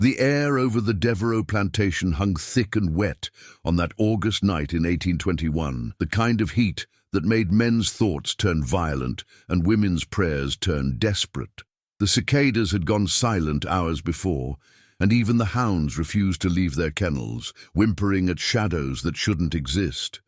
The air over the Deveraux Plantation hung thick and wet on that August night in 1821, the kind of heat that made men's thoughts turn violent and women's prayers turn desperate. The cicadas had gone silent hours before, and even the hounds refused to leave their kennels, whimpering at shadows that shouldn't exist.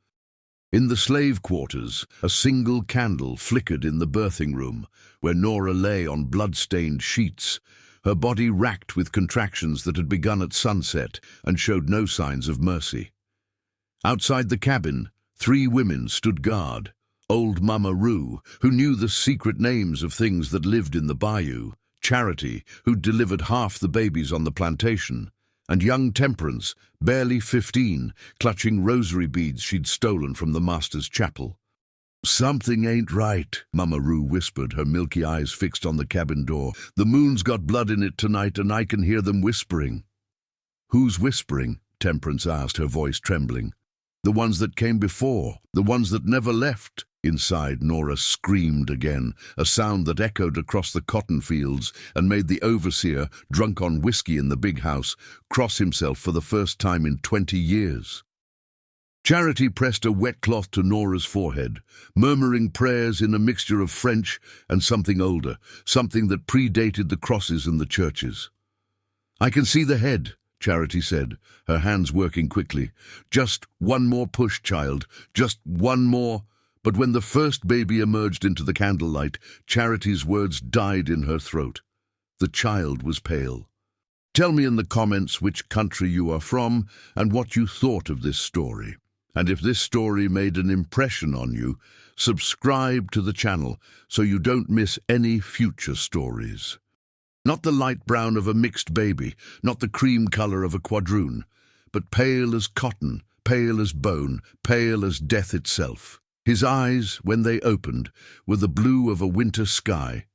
In the slave quarters, a single candle flickered in the birthing room, where Nora lay on blood-stained sheets, her body racked with contractions that had begun at sunset and showed no signs of mercy. Outside the cabin, 3 women stood guard: old Mama Roo, who knew the secret names of things that lived in the bayou; Charity, who'd delivered half the babies on the plantation; and young Temperance, barely 15, clutching rosary beads she'd stolen from the master's chapel. "Something ain't right," Mama Roo whispered, her milky eyes fixed on the cabin door. "The moon's got blood in it tonight, and I can hear them whispering." "Who's whispering?" Temperance asked, her voice trembling. "The ones that came before, the ones that never left." Inside, Nora screamed again, a sound that echoed across the cotton fields and made the overseer, drunk on whiskey in the big house, cross himself for the first time in 20 years. Charity pressed a wet cloth to Nora's forehead, murmuring prayers in a mixture of French and something older, something that predated the crosses and the churches. "I can see the head," Charity said, her hands working quickly. "Just one more push, child, just one more." But when the first baby emerged into the candlelight, Charity's words died in her throat. The child was pale. "Tell me in the comments which country you are from and what you thought of this story. And if this story made an impression on you, subscribe to the channel so you don't miss any future stories. Not the light brown of a mixed baby, not the cream color of a quadroon, but pale as cotton, pale as bone, pale as death itself. His eyes, when they opened, were the blue of a winter sky,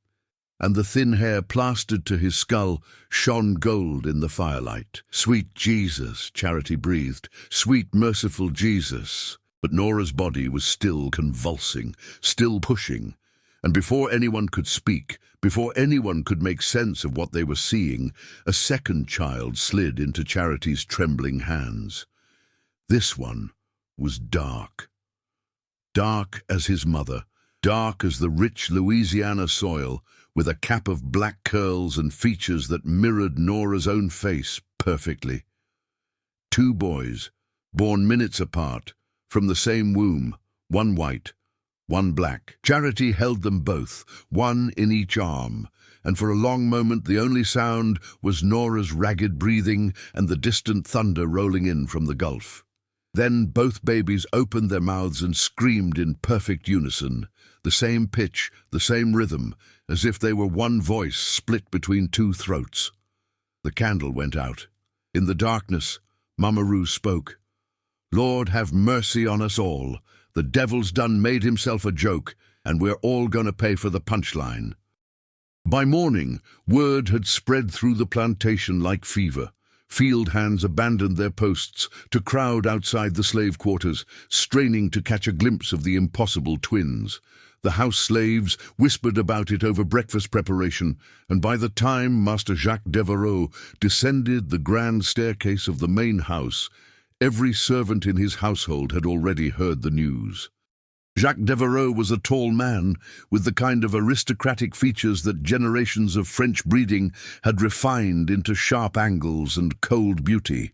and the thin hair plastered to his skull shone gold in the firelight. "Sweet Jesus," Charity breathed, "sweet merciful Jesus." But Nora's body was still convulsing, still pushing, and before anyone could speak, before anyone could make sense of what they were seeing, a second child slid into Charity's trembling hands. This one was dark. Dark as his mother, dark as the rich Louisiana soil, with a cap of black curls and features that mirrored Nora's own face perfectly. 2 boys, born minutes apart, from the same womb, one white, one black. Charity held them both, one in each arm, and for a long moment the only sound was Nora's ragged breathing and the distant thunder rolling in from the Gulf. Then both babies opened their mouths and screamed in perfect unison, the same pitch, the same rhythm, as if they were one voice split between 2 throats. The candle went out. In the darkness, Mama Roo spoke. "Lord, have mercy on us all. The devil's done made himself a joke, and we're all gonna pay for the punchline." By morning, word had spread through the plantation like fever. Field hands abandoned their posts to crowd outside the slave quarters, straining to catch a glimpse of the impossible twins. The house slaves whispered about it over breakfast preparation, and by the time Master Jacques Deveraux descended the grand staircase of the main house, every servant in his household had already heard the news. Jacques Deveraux was a tall man with the kind of aristocratic features that generations of French breeding had refined into sharp angles and cold beauty.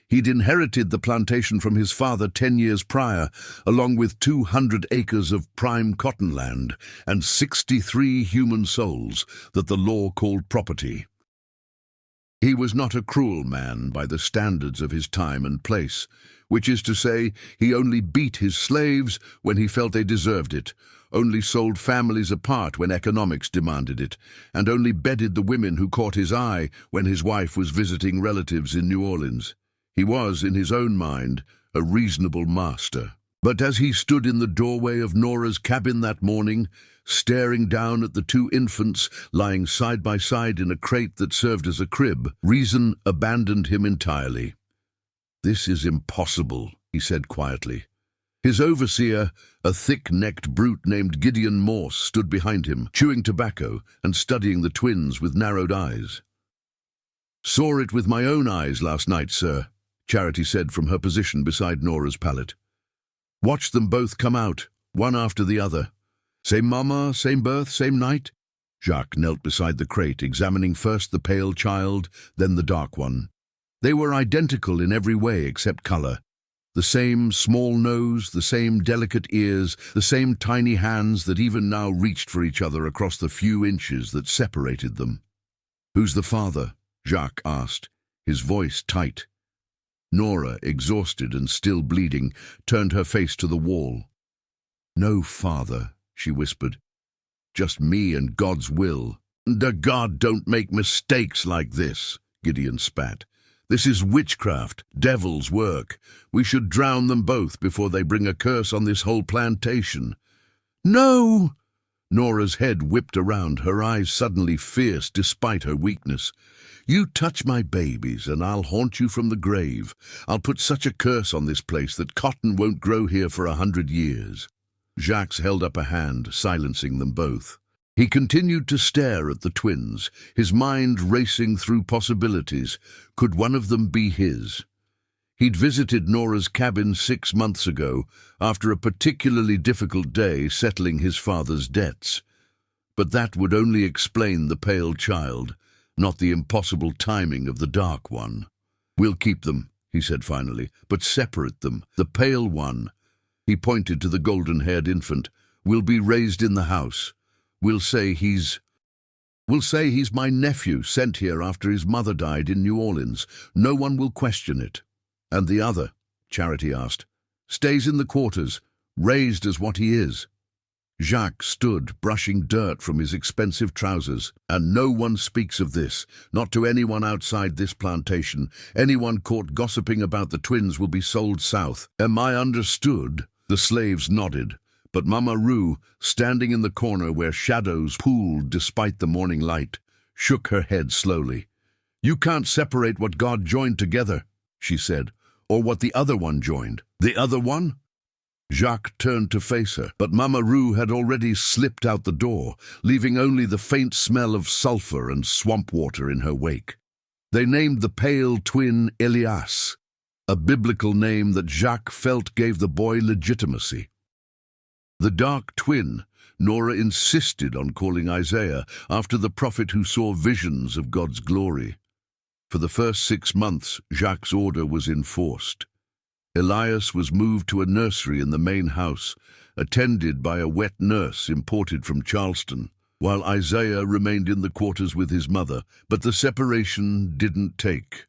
He'd inherited the plantation from his father 10 years prior, along with 200 acres of prime cotton land and 63 human souls that the law called property. He was not a cruel man by the standards of his time and place, which is to say, he only beat his slaves when he felt they deserved it, only sold families apart when economics demanded it, and only bedded the women who caught his eye when his wife was visiting relatives in New Orleans. He was, in his own mind, a reasonable master. But as he stood in the doorway of Nora's cabin that morning, staring down at the 2 infants lying side by side in a crate that served as a crib, reason abandoned him entirely. "This is impossible," he said quietly. His overseer, a thick-necked brute named Gideon Morse, stood behind him, chewing tobacco and studying the twins with narrowed eyes. "Saw it with my own eyes last night, sir," Charity said from her position beside Nora's pallet. "Watched them both come out, one after the other. Same mama, same birth, same night?" Jacques knelt beside the crate, examining first the pale child, then the dark one. They were identical in every way except color. The same small nose, the same delicate ears, the same tiny hands that even now reached for each other across the few inches that separated them. "Who's the father?" Jacques asked, his voice tight. Nora, exhausted and still bleeding, turned her face to the wall. "No father," she whispered. "Just me and God's will." "The God don't make mistakes like this," Gideon spat. "This is witchcraft, devil's work. We should drown them both before they bring a curse on this whole plantation." "No!" Nora's head whipped around, her eyes suddenly fierce despite her weakness. "You touch my babies and I'll haunt you from the grave. I'll put such a curse on this place that cotton won't grow here for 100 years. Jacques held up a hand, silencing them both. He continued to stare at the twins, his mind racing through possibilities. Could one of them be his? He'd visited Nora's cabin 6 months ago, after a particularly difficult day settling his father's debts. But that would only explain the pale child, not the impossible timing of the dark one. "We'll keep them," he said finally, "but separate them. The pale one," he pointed to the golden-haired infant, "will be raised in the house. We'll say he's my nephew sent here after his mother died in New Orleans. No one will question it." "And the other?" Charity asked. "Stays in the quarters, raised as what he is." Jacques stood, brushing dirt from his expensive trousers. "And no one speaks of this, not to anyone outside this plantation. Anyone caught gossiping about the twins will be sold south. Am I understood?" The slaves nodded, but Mama Rue, standing in the corner where shadows pooled despite the morning light, shook her head slowly. "You can't separate what God joined together," she said, "or what the other one joined." "The other one?" Jacques turned to face her, but Mama Rue had already slipped out the door, leaving only the faint smell of sulfur and swamp water in her wake. They named the pale twin Elias, a biblical name that Jacques felt gave the boy legitimacy. The dark twin, Nora insisted on calling Isaiah after the prophet who saw visions of God's glory. For the first 6 months, Jacques' order was enforced. Elias was moved to a nursery in the main house, attended by a wet nurse imported from Charleston, while Isaiah remained in the quarters with his mother, but the separation didn't take.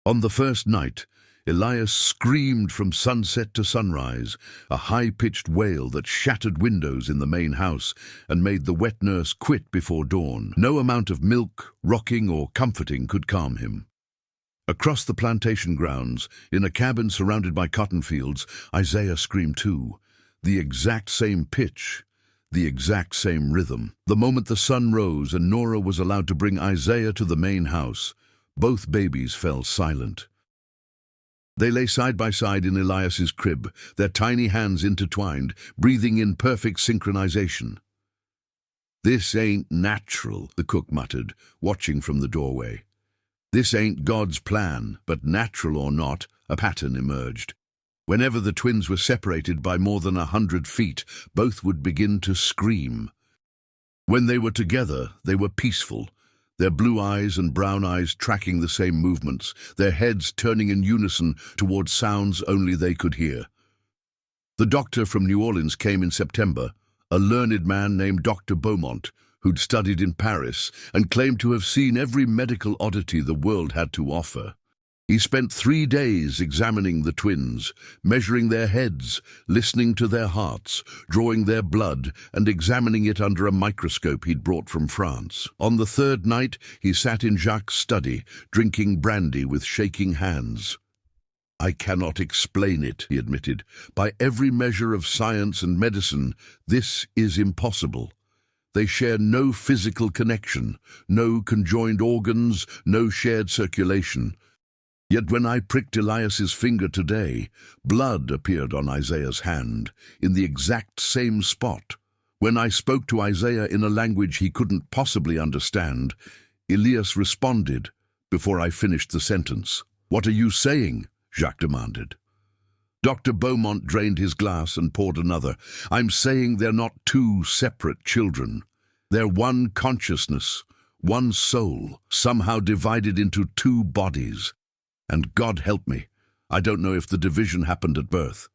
On the first night, Elias screamed from sunset to sunrise, a high-pitched wail that shattered windows in the main house and made the wet nurse quit before dawn. No amount of milk, rocking, or comforting could calm him. Across the plantation grounds, in a cabin surrounded by cotton fields, Isaiah screamed too, the exact same pitch, the exact same rhythm. The moment the sun rose and Nora was allowed to bring Isaiah to the main house, both babies fell silent. They lay side by side in Elias's crib, their tiny hands intertwined, breathing in perfect synchronization. "This ain't natural," the cook muttered, watching from the doorway. "This ain't God's plan," but natural or not, a pattern emerged. Whenever the twins were separated by more than 100 feet, both would begin to scream. When they were together, they were peaceful, their blue eyes and brown eyes tracking the same movements, their heads turning in unison towards sounds only they could hear. The doctor from New Orleans came in September, a learned man named Dr. Beaumont, who'd studied in Paris and claimed to have seen every medical oddity the world had to offer. He spent 3 days examining the twins, measuring their heads, listening to their hearts, drawing their blood, and examining it under a microscope he'd brought from France. On the 3rd night, he sat in Jacques' study, drinking brandy with shaking hands. "I cannot explain it," he admitted. "By every measure of science and medicine, this is impossible. They share no physical connection, no conjoined organs, no shared circulation. Yet when I pricked Elias's finger today, blood appeared on Isaiah's hand, in the exact same spot. When I spoke to Isaiah in a language he couldn't possibly understand, Elias responded, before I finished the sentence. "What are you saying?" Jacques demanded. Dr. Beaumont drained his glass and poured another. "I'm saying they're not two separate children. They're one consciousness, one soul, somehow divided into two bodies. And God help me, I don't know if the division happened at birth,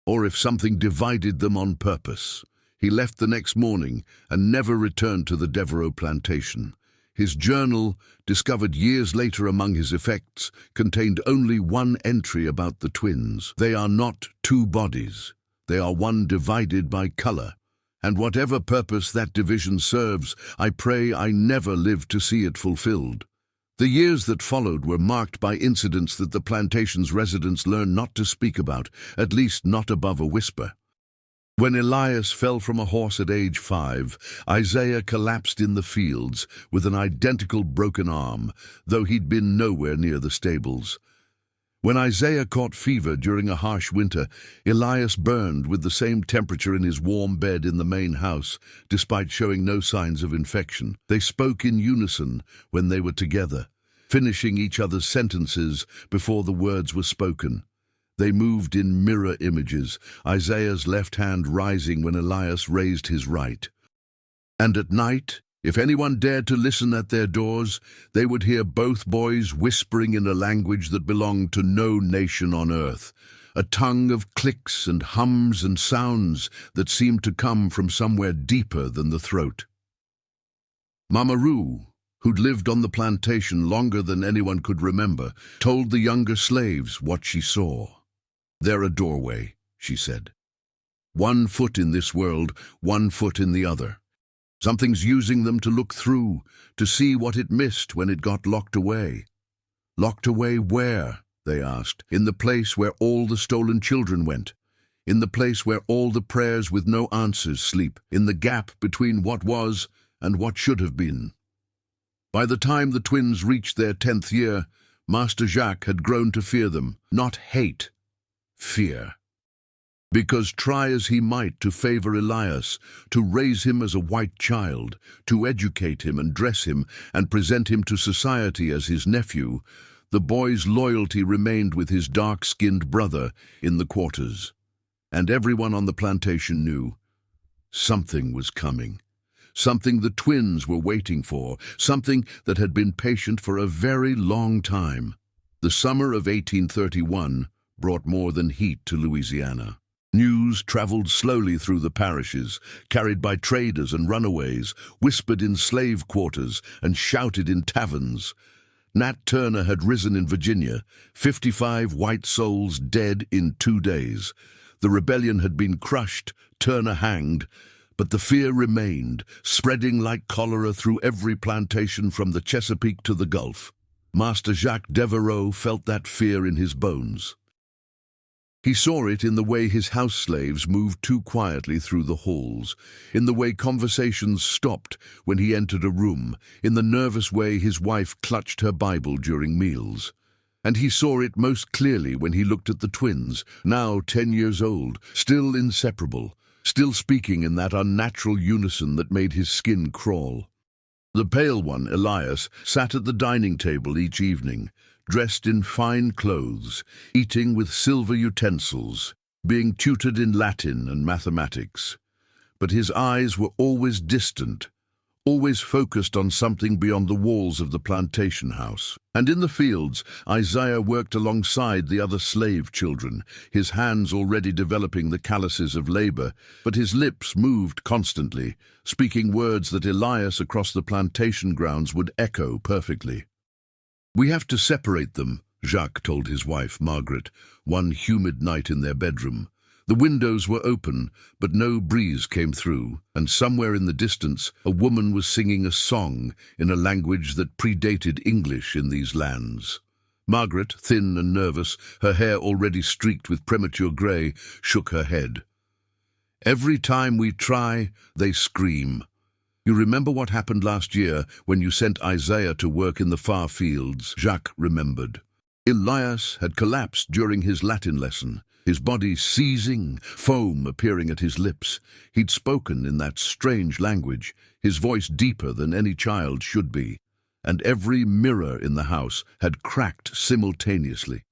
or if something divided them on purpose." He left the next morning and never returned to the Deveraux Plantation. His journal, discovered years later among his effects, contained only one entry about the twins. "They are not two bodies. They are one divided by color. And whatever purpose that division serves, I pray I never live to see it fulfilled." The years that followed were marked by incidents that the plantation's residents learned not to speak about, at least not above a whisper. When Elias fell from a horse at age 5, Isaiah collapsed in the fields with an identical broken arm, though he'd been nowhere near the stables. When Isaiah caught fever during a harsh winter, Elias burned with the same temperature in his warm bed in the main house, despite showing no signs of infection. They spoke in unison when they were together, finishing each other's sentences before the words were spoken. They moved in mirror images, Isaiah's left hand rising when Elias raised his right. And at night, if anyone dared to listen at their doors, they would hear both boys whispering in a language that belonged to no nation on earth, a tongue of clicks and hums and sounds that seemed to come from somewhere deeper than the throat. Mama Roo, who'd lived on the plantation longer than anyone could remember, told the younger slaves what she saw. "They're a doorway," she said. "One foot in this world, one foot in the other. Something's using them to look through, to see what it missed when it got locked away." "Locked away where?" they asked. "In the place where all the stolen children went. In the place where all the prayers with no answers sleep. In the gap between what was and what should have been." By the time the twins reached their 10th year, Master Jacques had grown to fear them, not hate, fear. Because try as he might to favor Elias, to raise him as a white child, to educate him and dress him and present him to society as his nephew, the boy's loyalty remained with his dark-skinned brother in the quarters. And everyone on the plantation knew something was coming. Something the twins were waiting for, something that had been patient for a very long time. The summer of 1831 brought more than heat to Louisiana. News traveled slowly through the parishes, carried by traders and runaways, whispered in slave quarters and shouted in taverns. Nat Turner had risen in Virginia, 55 white souls dead in 2 days. The rebellion had been crushed, Turner hanged, but the fear remained, spreading like cholera through every plantation from the Chesapeake to the Gulf. Master Jacques Deveraux felt that fear in his bones. He saw it in the way his house slaves moved too quietly through the halls, in the way conversations stopped when he entered a room, in the nervous way his wife clutched her Bible during meals. And he saw it most clearly when he looked at the twins, now 10 years old, still inseparable, still speaking in that unnatural unison that made his skin crawl. The pale one, Elias, sat at the dining table each evening, dressed in fine clothes, eating with silver utensils, being tutored in Latin and mathematics. But his eyes were always distant, always focused on something beyond the walls of the plantation house. And in the fields, Isaiah worked alongside the other slave children, his hands already developing the calluses of labor, but his lips moved constantly, speaking words that Elias across the plantation grounds would echo perfectly. "We have to separate them," Jacques told his wife, Margaret, one humid night in their bedroom. The windows were open, but no breeze came through, and somewhere in the distance a woman was singing a song in a language that predated English in these lands. Margaret, thin and nervous, her hair already streaked with premature grey, shook her head. "Every time we try, they scream. You remember what happened last year when you sent Isaiah to work in the far fields?" Jacques remembered. Elias had collapsed during his Latin lesson, his body seizing, foam appearing at his lips. He'd spoken in that strange language, his voice deeper than any child should be. and every mirror in the house had cracked simultaneously.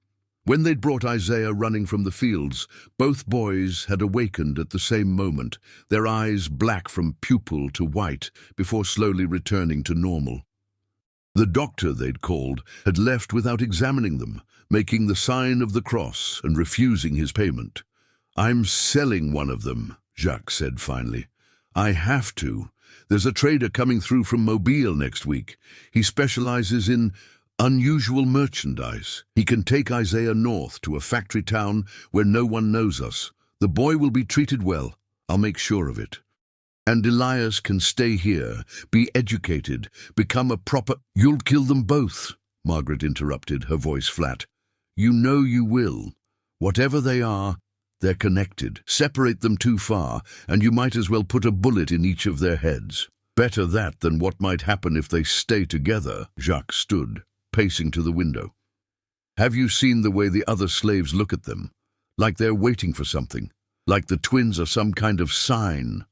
When they'd brought Isaiah running from the fields, both boys had awakened at the same moment, their eyes black from pupil to white, before slowly returning to normal. The doctor they'd called had left without examining them, making the sign of the cross and refusing his payment. "I'm selling one of them," Jacques said finally. "I have to. There's a trader coming through from Mobile next week. He specializes in unusual merchandise. He can take Isaiah north to a factory town where no one knows us. The boy will be treated well. I'll make sure of it. And Elias can stay here, be educated, become a proper—" "You'll kill them both," Margaret interrupted, her voice flat. "You know you will. Whatever they are, they're connected. Separate them too far, and you might as well put a bullet in each of their heads. Better that than what might happen if they stay together." Jacques stood, pacing to the window. "Have you seen the way the other slaves look at them? Like they're waiting for something. Like the twins are some kind of sign."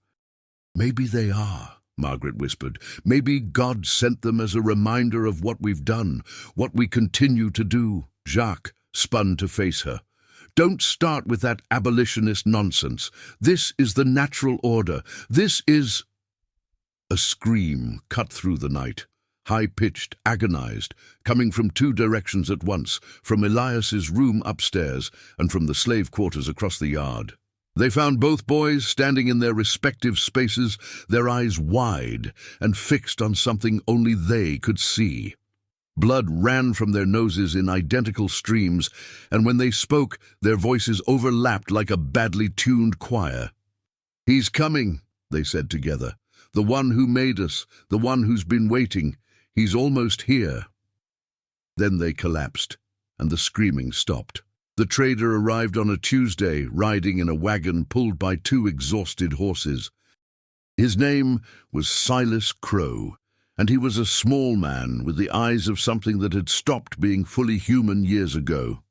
"Maybe they are," Margaret whispered. "Maybe God sent them as a reminder of what we've done, what we continue to do." Jacques spun to face her. "Don't start with that abolitionist nonsense. This is the natural order. This is—" A scream cut through the night, high-pitched, agonized, coming from two directions at once, from Elias's room upstairs and from the slave quarters across the yard. They found both boys standing in their respective spaces, their eyes wide and fixed on something only they could see. Blood ran from their noses in identical streams, and when they spoke, their voices overlapped like a badly tuned choir. "He's coming," they said together. "The one who made us, the one who's been waiting. He's almost here." Then they collapsed, and the screaming stopped. The trader arrived on a Tuesday, riding in a wagon pulled by two exhausted horses. His name was Silas Crow, and he was a small man with the eyes of something that had stopped being fully human years ago.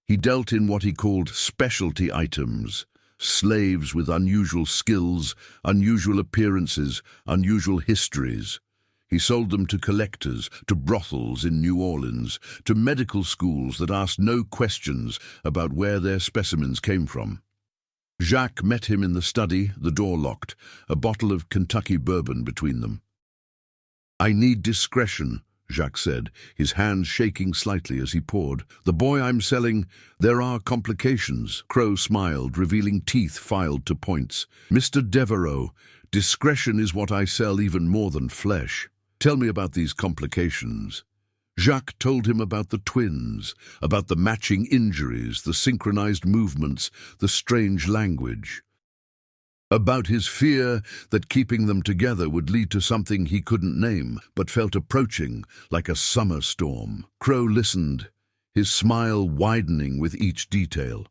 He dealt in what he called specialty items, slaves with unusual skills, unusual appearances, unusual histories. He sold them to collectors, to brothels in New Orleans, to medical schools that asked no questions about where their specimens came from. Jacques met him in the study, the door locked, a bottle of Kentucky bourbon between them. "I need discretion," Jacques said, his hands shaking slightly as he poured. "The boy I'm selling, there are complications." Crow smiled, revealing teeth filed to points. "Mr. Deveraux, discretion is what I sell even more than flesh. Tell me about these complications." Jacques told him about the twins, about the matching injuries, the synchronized movements, the strange language. About his fear that keeping them together would lead to something he couldn't name, but felt approaching, like a summer storm. Crow listened, his smile widening with each detail.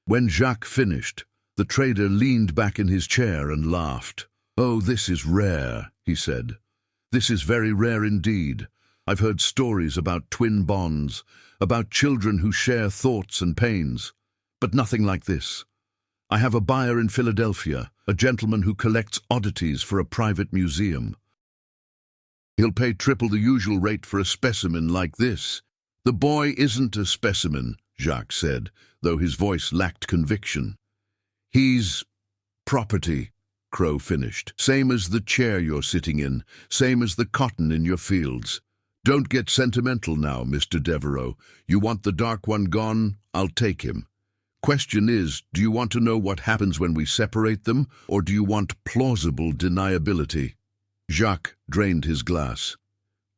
When Jacques finished, the trader leaned back in his chair and laughed. "Oh, this is rare," he said. "This is very rare indeed. I've heard stories about twin bonds, about children who share thoughts and pains, but nothing like this. I have a buyer in Philadelphia, a gentleman who collects oddities for a private museum. He'll pay triple the usual rate for a specimen like this." "The boy isn't a specimen," Jacques said, though his voice lacked conviction. "He's property," Crow finished. "Same as the chair you're sitting in, same as the cotton in your fields. Don't get sentimental now, Mr. Deveraux. You want the dark one gone? I'll take him. Question is, do you want to know what happens when we separate them, or do you want plausible deniability?" Jacques drained his glass.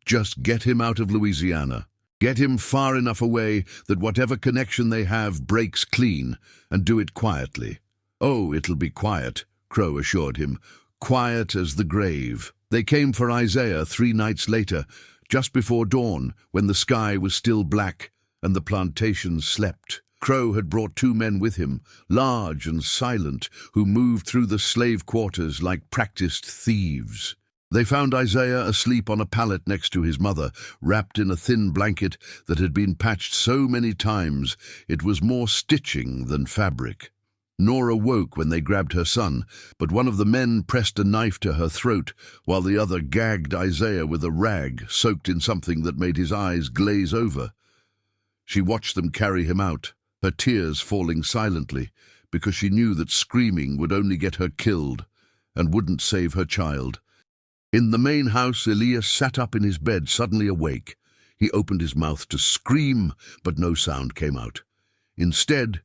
"Just get him out of Louisiana. Get him far enough away that whatever connection they have breaks clean, and do it quietly." "Oh, it'll be quiet," Crow assured him. "Quiet as the grave." They came for Isaiah 3 nights later, just before dawn, when the sky was still black and the plantation slept. Crow had brought 2 men with him, large and silent, who moved through the slave quarters like practiced thieves. They found Isaiah asleep on a pallet next to his mother, wrapped in a thin blanket that had been patched so many times it was more stitching than fabric. Nora woke when they grabbed her son, but one of the men pressed a knife to her throat, while the other gagged Isaiah with a rag soaked in something that made his eyes glaze over. She watched them carry him out, her tears falling silently, because she knew that screaming would only get her killed and wouldn't save her child. In the main house, Elias sat up in his bed, suddenly awake. He opened his mouth to scream, but no sound came out. Instead,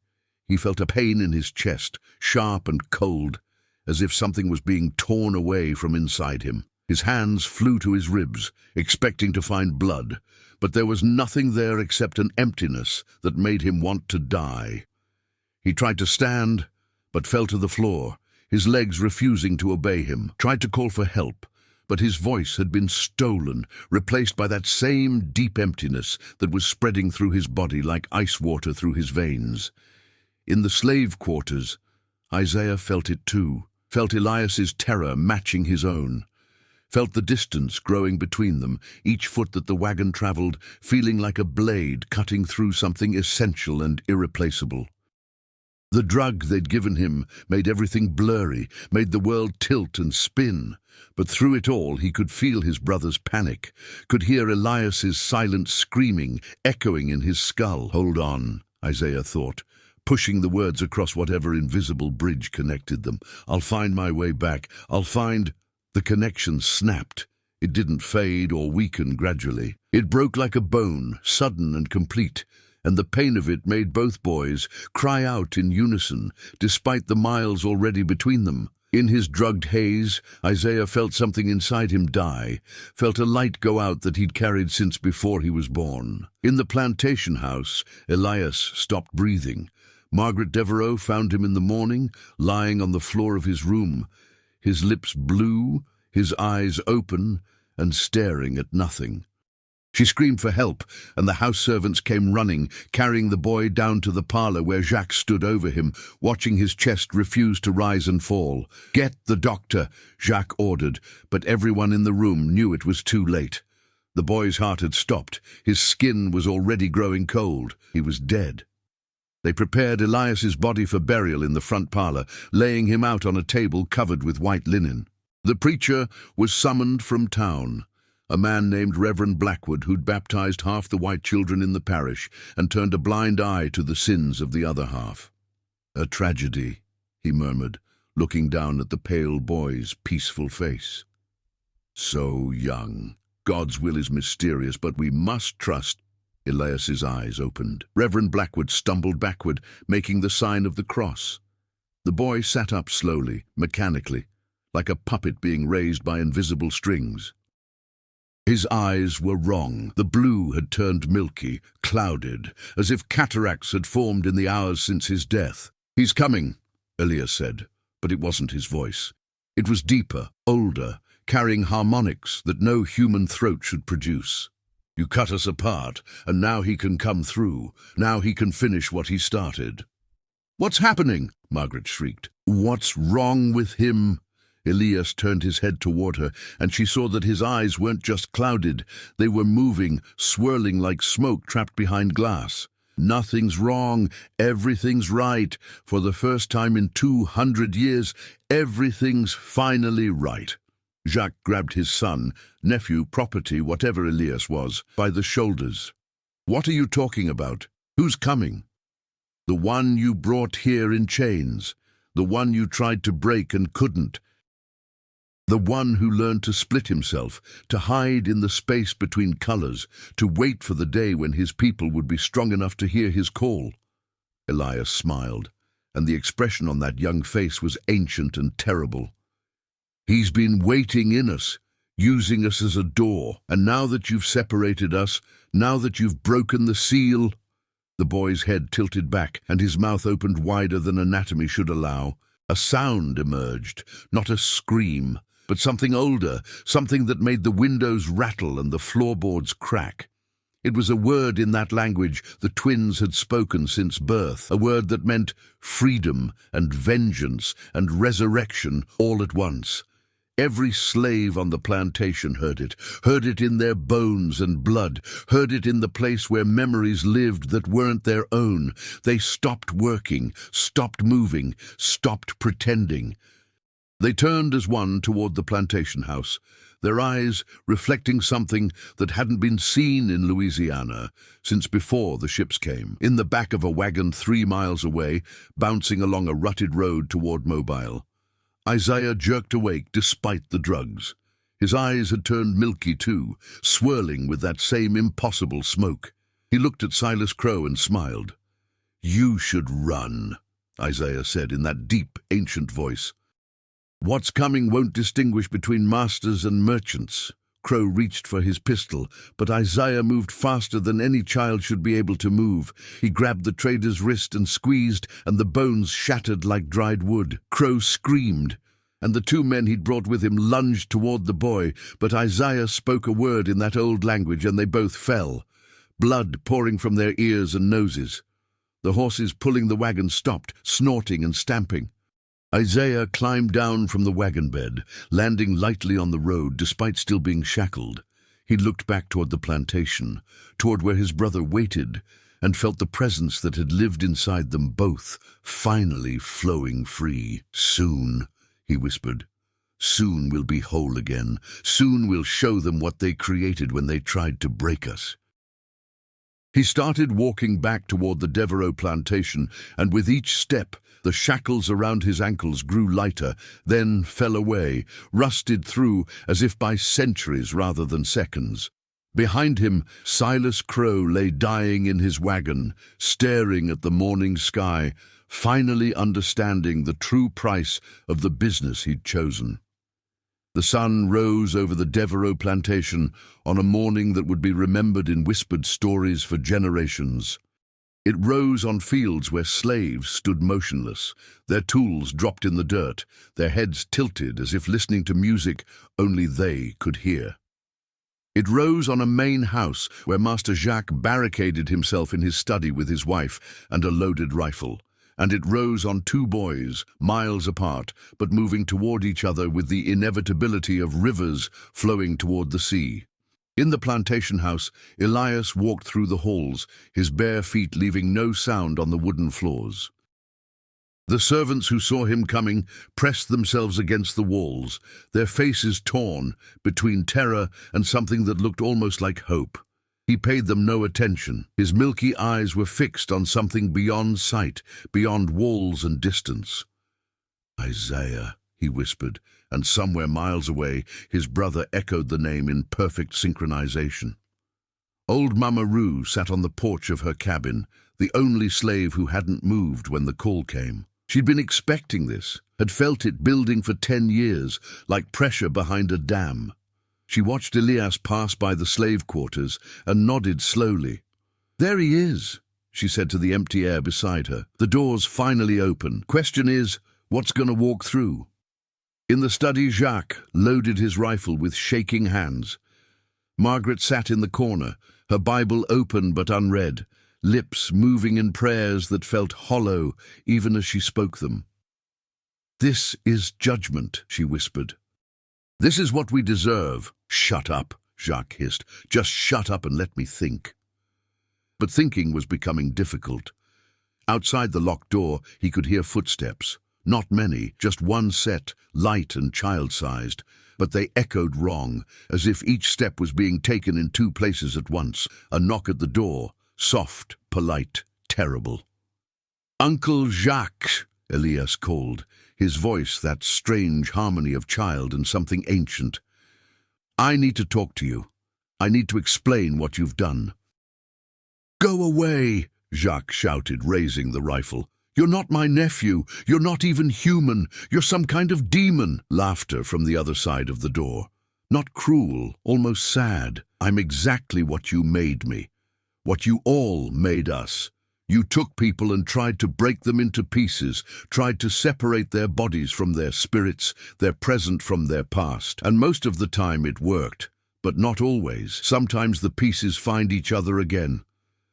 he felt a pain in his chest, sharp and cold, as if something was being torn away from inside him. His hands flew to his ribs, expecting to find blood, but there was nothing there except an emptiness that made him want to die. He tried to stand, but fell to the floor, his legs refusing to obey him. Tried to call for help, but his voice had been stolen, replaced by that same deep emptiness that was spreading through his body like ice water through his veins. In the slave quarters, Isaiah felt it too, felt Elias's terror matching his own, felt the distance growing between them, each foot that the wagon traveled feeling like a blade cutting through something essential and irreplaceable. The drug they'd given him made everything blurry, made the world tilt and spin, but through it all he could feel his brother's panic, could hear Elias's silent screaming echoing in his skull. "Hold on," Isaiah thought, pushing the words across whatever invisible bridge connected them. "I'll find my way back. I'll find—" The connection snapped. It didn't fade or weaken gradually. It broke like a bone, sudden and complete, and the pain of it made both boys cry out in unison, despite the miles already between them. In his drugged haze, Isaiah felt something inside him die, felt a light go out that he'd carried since before he was born. In the plantation house, Elias stopped breathing. Margaret Deveraux found him in the morning, lying on the floor of his room, his lips blue, his eyes open, and staring at nothing. She screamed for help, and the house servants came running, carrying the boy down to the parlor where Jacques stood over him, watching his chest refuse to rise and fall. "Get the doctor," Jacques ordered, but everyone in the room knew it was too late. The boy's heart had stopped. His skin was already growing cold. He was dead. They prepared Elias's body for burial in the front parlor, laying him out on a table covered with white linen. The preacher was summoned from town, a man named Reverend Blackwood, who'd baptized half the white children in the parish and turned a blind eye to the sins of the other half. "A tragedy," he murmured, looking down at the pale boy's peaceful face. "So young. God's will is mysterious, but we must trust." Elias's eyes opened. Reverend Blackwood stumbled backward, making the sign of the cross. The boy sat up slowly, mechanically, like a puppet being raised by invisible strings. His eyes were wrong. The blue had turned milky, clouded, as if cataracts had formed in the hours since his death. "He's coming," Elias said, but it wasn't his voice. It was deeper, older, carrying harmonics that no human throat should produce. "You cut us apart, and now he can come through. Now he can finish what he started." "What's happening?" Margaret shrieked. "What's wrong with him?" Elias turned his head toward her, and she saw that his eyes weren't just clouded. They were moving, swirling like smoke trapped behind glass. "Nothing's wrong. Everything's right. For the first time in 200 years, everything's finally right." Jacques grabbed his son, nephew, property, whatever Elias was, by the shoulders. "What are you talking about? Who's coming?" "The one you brought here in chains. The one you tried to break and couldn't. The one who learned to split himself, to hide in the space between colors, to wait for the day when his people would be strong enough to hear his call." Elias smiled, and the expression on that young face was ancient and terrible. "He's been waiting in us, using us as a door, and now that you've separated us, now that you've broken the seal—" The boy's head tilted back, and his mouth opened wider than anatomy should allow. A sound emerged, not a scream, but something older, something that made the windows rattle and the floorboards crack. It was a word in that language the twins had spoken since birth, a word that meant freedom and vengeance and resurrection all at once. Every slave on the plantation heard it in their bones and blood, heard it in the place where memories lived that weren't their own. They stopped working, stopped moving, stopped pretending. They turned as one toward the plantation house, their eyes reflecting something that hadn't been seen in Louisiana since before the ships came. In the back of a wagon 3 miles away, bouncing along a rutted road toward Mobile, Isaiah jerked awake despite the drugs. His eyes had turned milky too, swirling with that same impossible smoke. He looked at Silas Crow and smiled. "You should run," Isaiah said in that deep, ancient voice. "What's coming won't distinguish between masters and merchants." Crow reached for his pistol, but Isaiah moved faster than any child should be able to move. He grabbed the trader's wrist and squeezed, and the bones shattered like dried wood. Crow screamed, and the 2 men he'd brought with him lunged toward the boy, but Isaiah spoke a word in that old language, and they both fell, blood pouring from their ears and noses. The horses pulling the wagon stopped, snorting and stamping. Isaiah climbed down from the wagon bed, landing lightly on the road despite still being shackled. He looked back toward the plantation, toward where his brother waited, and felt the presence that had lived inside them both, finally flowing free. "Soon," he whispered. "Soon we'll be whole again. Soon we'll show them what they created when they tried to break us." He started walking back toward the Deveraux Plantation, and with each step, the shackles around his ankles grew lighter, then fell away, rusted through as if by centuries rather than seconds. Behind him, Silas Crow lay dying in his wagon, staring at the morning sky, finally understanding the true price of the business he'd chosen. The sun rose over the Deveraux Plantation on a morning that would be remembered in whispered stories for generations. It rose on fields where slaves stood motionless, their tools dropped in the dirt, their heads tilted as if listening to music only they could hear. It rose on a main house where Master Jacques barricaded himself in his study with his wife and a loaded rifle. And it rose on 2 boys, miles apart, but moving toward each other with the inevitability of rivers flowing toward the sea. In the plantation house, Elias walked through the halls, his bare feet leaving no sound on the wooden floors. The servants who saw him coming pressed themselves against the walls, their faces torn between terror and something that looked almost like hope. He paid them no attention. His milky eyes were fixed on something beyond sight, beyond walls and distance. "Isaiah," he whispered, and somewhere miles away, his brother echoed the name in perfect synchronization. Old Mama Roo sat on the porch of her cabin, the only slave who hadn't moved when the call came. She'd been expecting this, had felt it building for 10 years, like pressure behind a dam. She watched Elias pass by the slave quarters and nodded slowly. "There he is," she said to the empty air beside her. "The door's finally open. Question is, what's going to walk through?" In the study, Jacques loaded his rifle with shaking hands. Margaret sat in the corner, her Bible open but unread, lips moving in prayers that felt hollow even as she spoke them. "This is judgment," she whispered. "This is what we deserve." "Shut up," Jacques hissed. "Just shut up and let me think." But thinking was becoming difficult. Outside the locked door, he could hear footsteps. Not many, just one set, light and child-sized, but they echoed wrong, as if each step was being taken in 2 places at once. A knock at the door, soft, polite, terrible. "Uncle Jacques," Elias called, his voice that strange harmony of child and something ancient. "I need to talk to you. I need to explain what you've done." "Go away," Jacques shouted, raising the rifle. "You're not my nephew. You're not even human. You're some kind of demon." Laughter from the other side of the door. Not cruel, almost sad. "I'm exactly what you made me. What you all made us. You took people and tried to break them into pieces, tried to separate their bodies from their spirits, their present from their past. And most of the time it worked, but not always. Sometimes the pieces find each other again.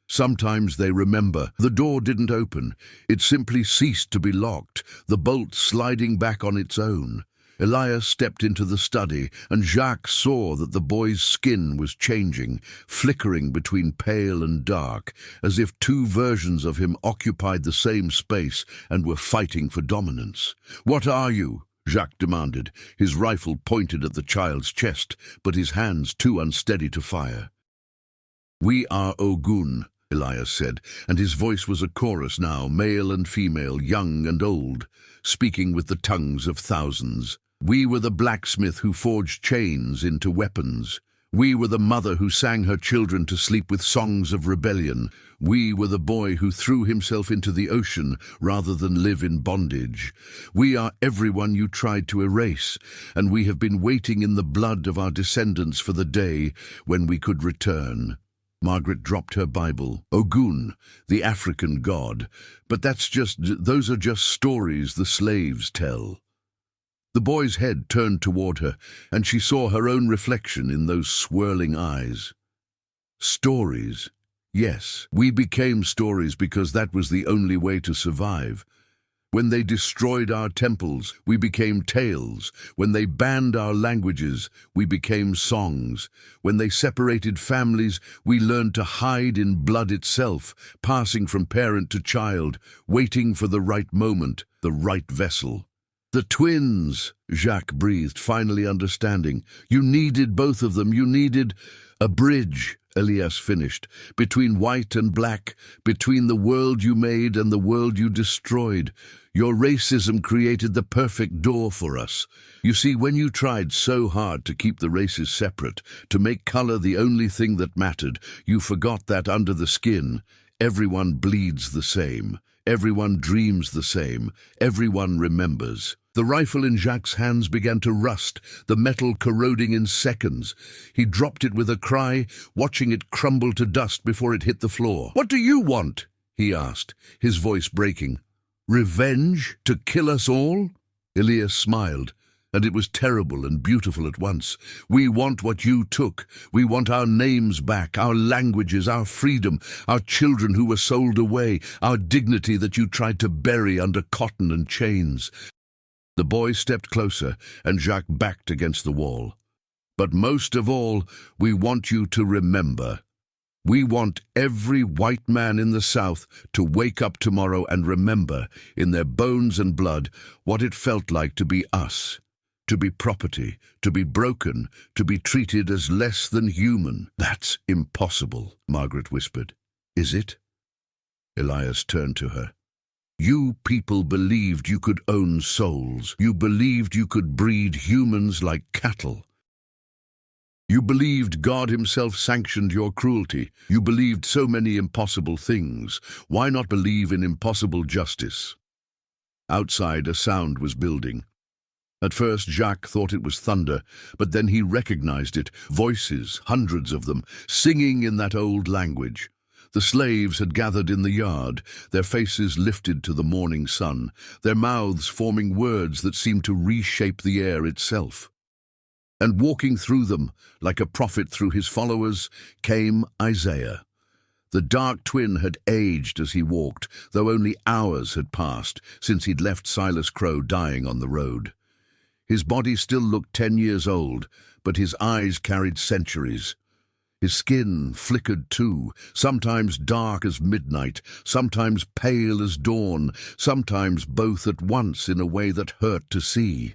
Sometimes they remember. The door didn't open. It simply ceased to be locked, the bolt sliding back on its own. Elias stepped into the study, and Jacques saw that the boy's skin was changing, flickering between pale and dark, as if two versions of him occupied the same space and were fighting for dominance. "What are you?" Jacques demanded, his rifle pointed at the child's chest, but his hands too unsteady to fire. "We are Ogun," Elias said, and his voice was a chorus now, male and female, young and old, speaking with the tongues of thousands. "We were the blacksmith who forged chains into weapons. We were the mother who sang her children to sleep with songs of rebellion. We were the boy who threw himself into the ocean rather than live in bondage. We are everyone you tried to erase, and we have been waiting in the blood of our descendants for the day when we could return." Margaret dropped her Bible. "Ogun, the African god. But those are just stories the slaves tell." The boy's head turned toward her, and she saw her own reflection in those swirling eyes. Stories. Yes, we became stories because that was the only way to survive. When they destroyed our temples, we became tales. When they banned our languages, we became songs. When they separated families, we learned to hide in blood itself, passing from parent to child, waiting for the right moment, the right vessel. "The twins," Jacques breathed, finally understanding. "You needed both of them. You needed a bridge," Elias finished, "between white and black, between the world you made and the world you destroyed. Your racism created the perfect door for us. You see, when you tried so hard to keep the races separate, to make color the only thing that mattered, you forgot that under the skin, everyone bleeds the same. Everyone dreams the same. Everyone remembers." The rifle in Jacques' hands began to rust, the metal corroding in seconds. He dropped it with a cry, watching it crumble to dust before it hit the floor. "What do you want?" he asked, his voice breaking. "Revenge? To kill us all?" Elias smiled, and it was terrible and beautiful at once. "We want what you took. We want our names back, our languages, our freedom, our children who were sold away, our dignity that you tried to bury under cotton and chains." The boy stepped closer, and Jacques backed against the wall. "But most of all, we want you to remember. We want every white man in the South to wake up tomorrow and remember, in their bones and blood, what it felt like to be us. To be property, to be broken, to be treated as less than human." "That's impossible," Margaret whispered. "Is it?" Elias turned to her. "You people believed you could own souls. You believed you could breed humans like cattle. You believed God himself sanctioned your cruelty. You believed so many impossible things. Why not believe in impossible justice?" Outside, a sound was building. At first, Jacques thought it was thunder, but then he recognized it. Voices, hundreds of them, singing in that old language. The slaves had gathered in the yard, their faces lifted to the morning sun, their mouths forming words that seemed to reshape the air itself. And walking through them, like a prophet through his followers, came Isaiah. The dark twin had aged as he walked, though only hours had passed since he'd left Silas Crow dying on the road. His body still looked 10 years old, but his eyes carried centuries. His skin flickered too, sometimes dark as midnight, sometimes pale as dawn, sometimes both at once in a way that hurt to see.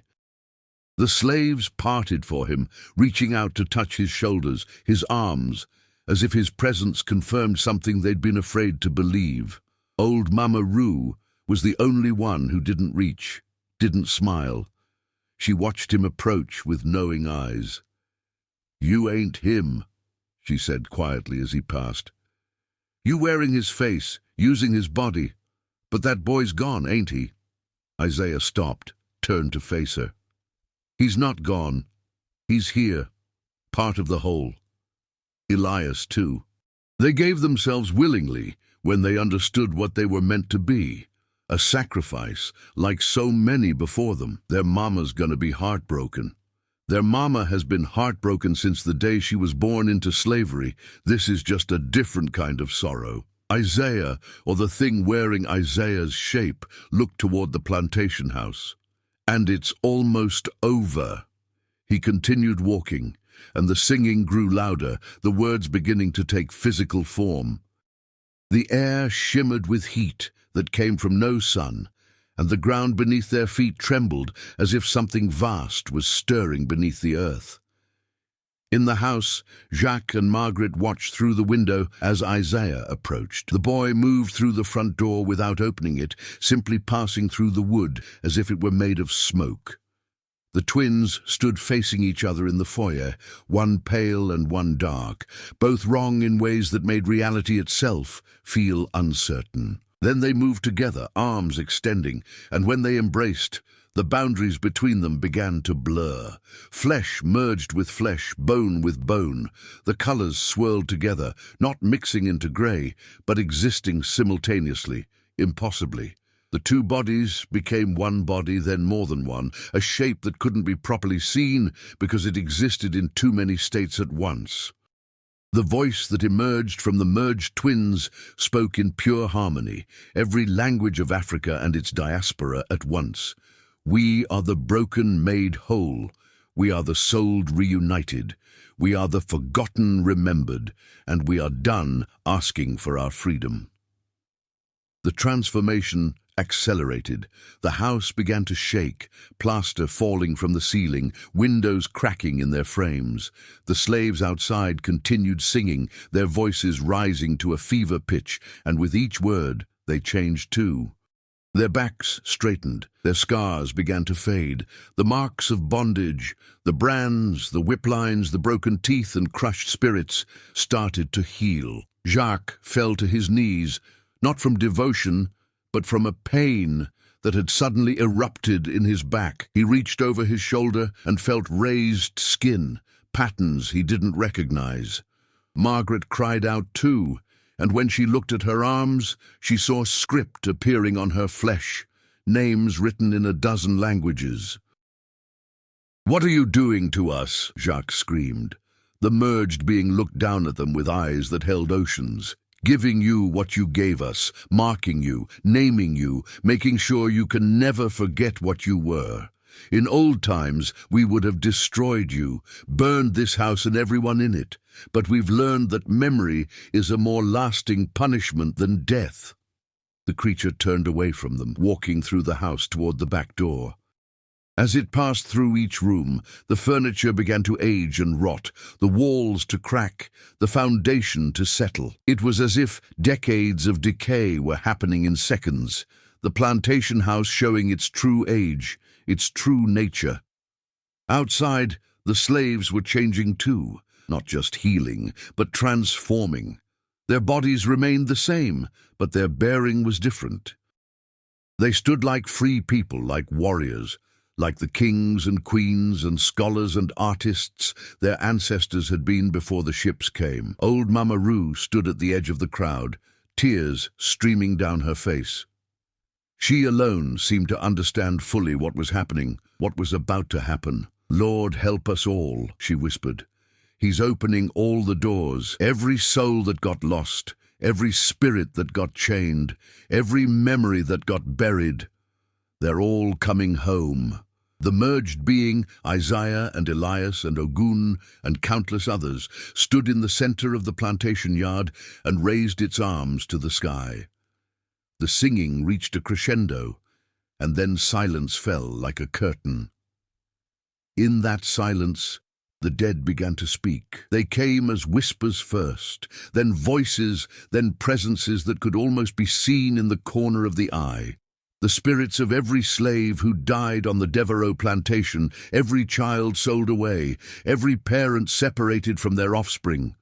The slaves parted for him, reaching out to touch his shoulders, his arms, as if his presence confirmed something they'd been afraid to believe. Old Mama Roo was the only one who didn't reach, didn't smile. She watched him approach with knowing eyes. "You ain't him," she said quietly as he passed. "You wearing his face, using his body. But that boy's gone, ain't he?" Isaiah stopped, turned to face her. "He's not gone. He's here, part of the whole. Elias, too. They gave themselves willingly when they understood what they were meant to be. A sacrifice, like so many before them. Their mama's gonna be heartbroken. Their mama has been heartbroken since the day she was born into slavery. This is just a different kind of sorrow." Isaiah, or the thing wearing Isaiah's shape, looked toward the plantation house. And it's almost over. He continued walking, and the singing grew louder, the words beginning to take physical form. The air shimmered with heat that came from no sun, and the ground beneath their feet trembled as if something vast was stirring beneath the earth. In the house, Jacques and Margaret watched through the window as Isaiah approached. The boy moved through the front door without opening it, simply passing through the wood as if it were made of smoke. The twins stood facing each other in the foyer, one pale and one dark, both wrong in ways that made reality itself feel uncertain. Then they moved together, arms extending, and when they embraced, the boundaries between them began to blur. Flesh merged with flesh, bone with bone. The colors swirled together, not mixing into grey, but existing simultaneously, impossibly. The two bodies became one body, then more than one, a shape that couldn't be properly seen because it existed in too many states at once. The voice that emerged from the merged twins spoke in pure harmony, every language of Africa and its diaspora at once. We are the broken made whole. We are the souled reunited. We are the forgotten remembered, and we are done asking for our freedom. The transformation accelerated. The house began to shake, plaster falling from the ceiling, windows cracking in their frames. The slaves outside continued singing, their voices rising to a fever pitch, and with each word they changed too. Their backs straightened, their scars began to fade, the marks of bondage, the brands, the whip lines, the broken teeth and crushed spirits started to heal. Jacques fell to his knees, not from devotion, but from a pain that had suddenly erupted in his back. He reached over his shoulder and felt raised skin, patterns he didn't recognize. Margaret cried out too, and when she looked at her arms, she saw script appearing on her flesh, names written in a dozen languages. "What are you doing to us?" Jacques screamed. The merged being looked down at them with eyes that held oceans. "Giving you what you gave us, marking you, naming you, making sure you can never forget what you were. In old times, we would have destroyed you, burned this house and everyone in it, but we've learned that memory is a more lasting punishment than death." The creature turned away from them, walking through the house toward the back door. As it passed through each room, the furniture began to age and rot, the walls to crack, the foundation to settle. It was as if decades of decay were happening in seconds, the plantation house showing its true age, its true nature. Outside, the slaves were changing too, not just healing, but transforming. Their bodies remained the same, but their bearing was different. They stood like free people, like warriors, like the kings and queens and scholars and artists their ancestors had been before the ships came. Old Mama Roo stood at the edge of the crowd, tears streaming down her face. She alone seemed to understand fully what was happening, what was about to happen. "Lord, help us all," she whispered. "He's opening all the doors. Every soul that got lost, every spirit that got chained, every memory that got buried, they're all coming home." The merged being, Isaiah and Elias and Ogun and countless others, stood in the center of the plantation yard and raised its arms to the sky. The singing reached a crescendo, and then silence fell like a curtain. In that silence, the dead began to speak. They came as whispers first, then voices, then presences that could almost be seen in the corner of the eye. The spirits of every slave who died on the Deveraux Plantation, every child sold away, every parent separated from their offspring.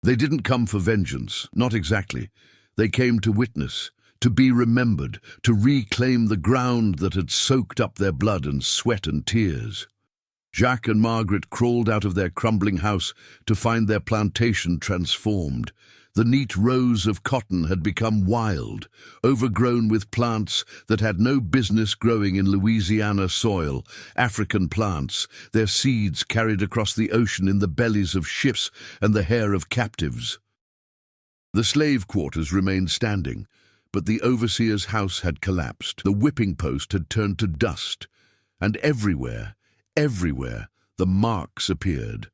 They didn't come for vengeance, not exactly. They came to witness, to be remembered, to reclaim the ground that had soaked up their blood and sweat and tears. Jacques and Margaret crawled out of their crumbling house to find their plantation transformed. The neat rows of cotton had become wild, overgrown with plants that had no business growing in Louisiana soil, African plants, their seeds carried across the ocean in the bellies of ships and the hair of captives. The slave quarters remained standing, but the overseer's house had collapsed. The whipping post had turned to dust, And everywhere, everywhere, the marks appeared.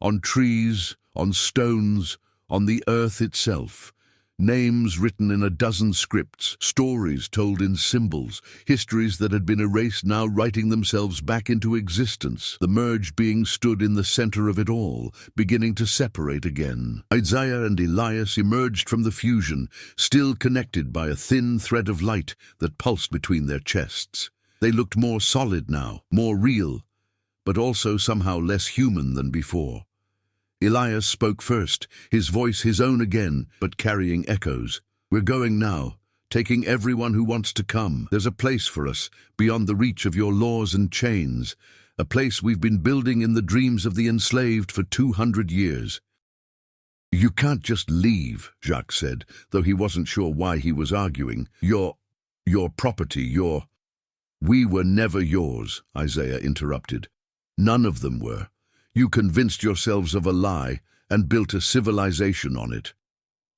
On trees, on stones, on the earth itself. Names written in a dozen scripts, stories told in symbols, histories that had been erased now writing themselves back into existence, the merged being stood in the center of it all, beginning to separate again. Isaiah and Elias emerged from the fusion, still connected by a thin thread of light that pulsed between their chests. They looked more solid now, more real, but also somehow less human than before. Elias spoke first, his voice his own again, but carrying echoes. "We're going now, taking everyone who wants to come. There's a place for us, beyond the reach of your laws and chains, a place we've been building in the dreams of the enslaved for 200 years. "You can't just leave," Jacques said, though he wasn't sure why he was arguing. Your property, "We were never yours," Isaiah interrupted. "None of them were. You convinced yourselves of a lie and built a civilization on it.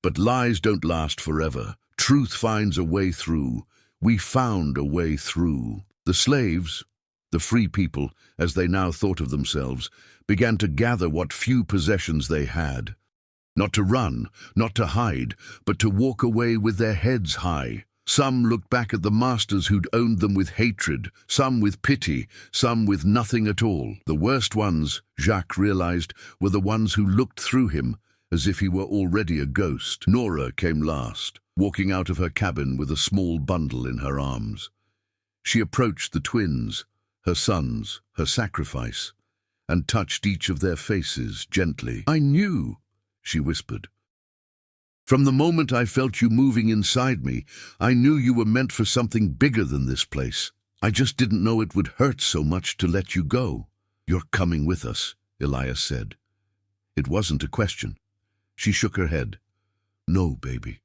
But lies don't last forever. Truth finds a way through. We found a way through." The slaves, the free people, as they now thought of themselves, began to gather what few possessions they had. Not to run, not to hide, but to walk away with their heads high. Some looked back at the masters who'd owned them with hatred, some with pity, some with nothing at all. The worst ones, Jacques realized, were the ones who looked through him as if he were already a ghost. Nora came last, walking out of her cabin with a small bundle in her arms. She approached the twins, her sons, her sacrifice, and touched each of their faces gently. "I knew," she whispered. "From the moment I felt you moving inside me, I knew you were meant for something bigger than this place. I just didn't know it would hurt so much to let you go." "You're coming with us," Elias said. It wasn't a question. She shook her head. "No, baby.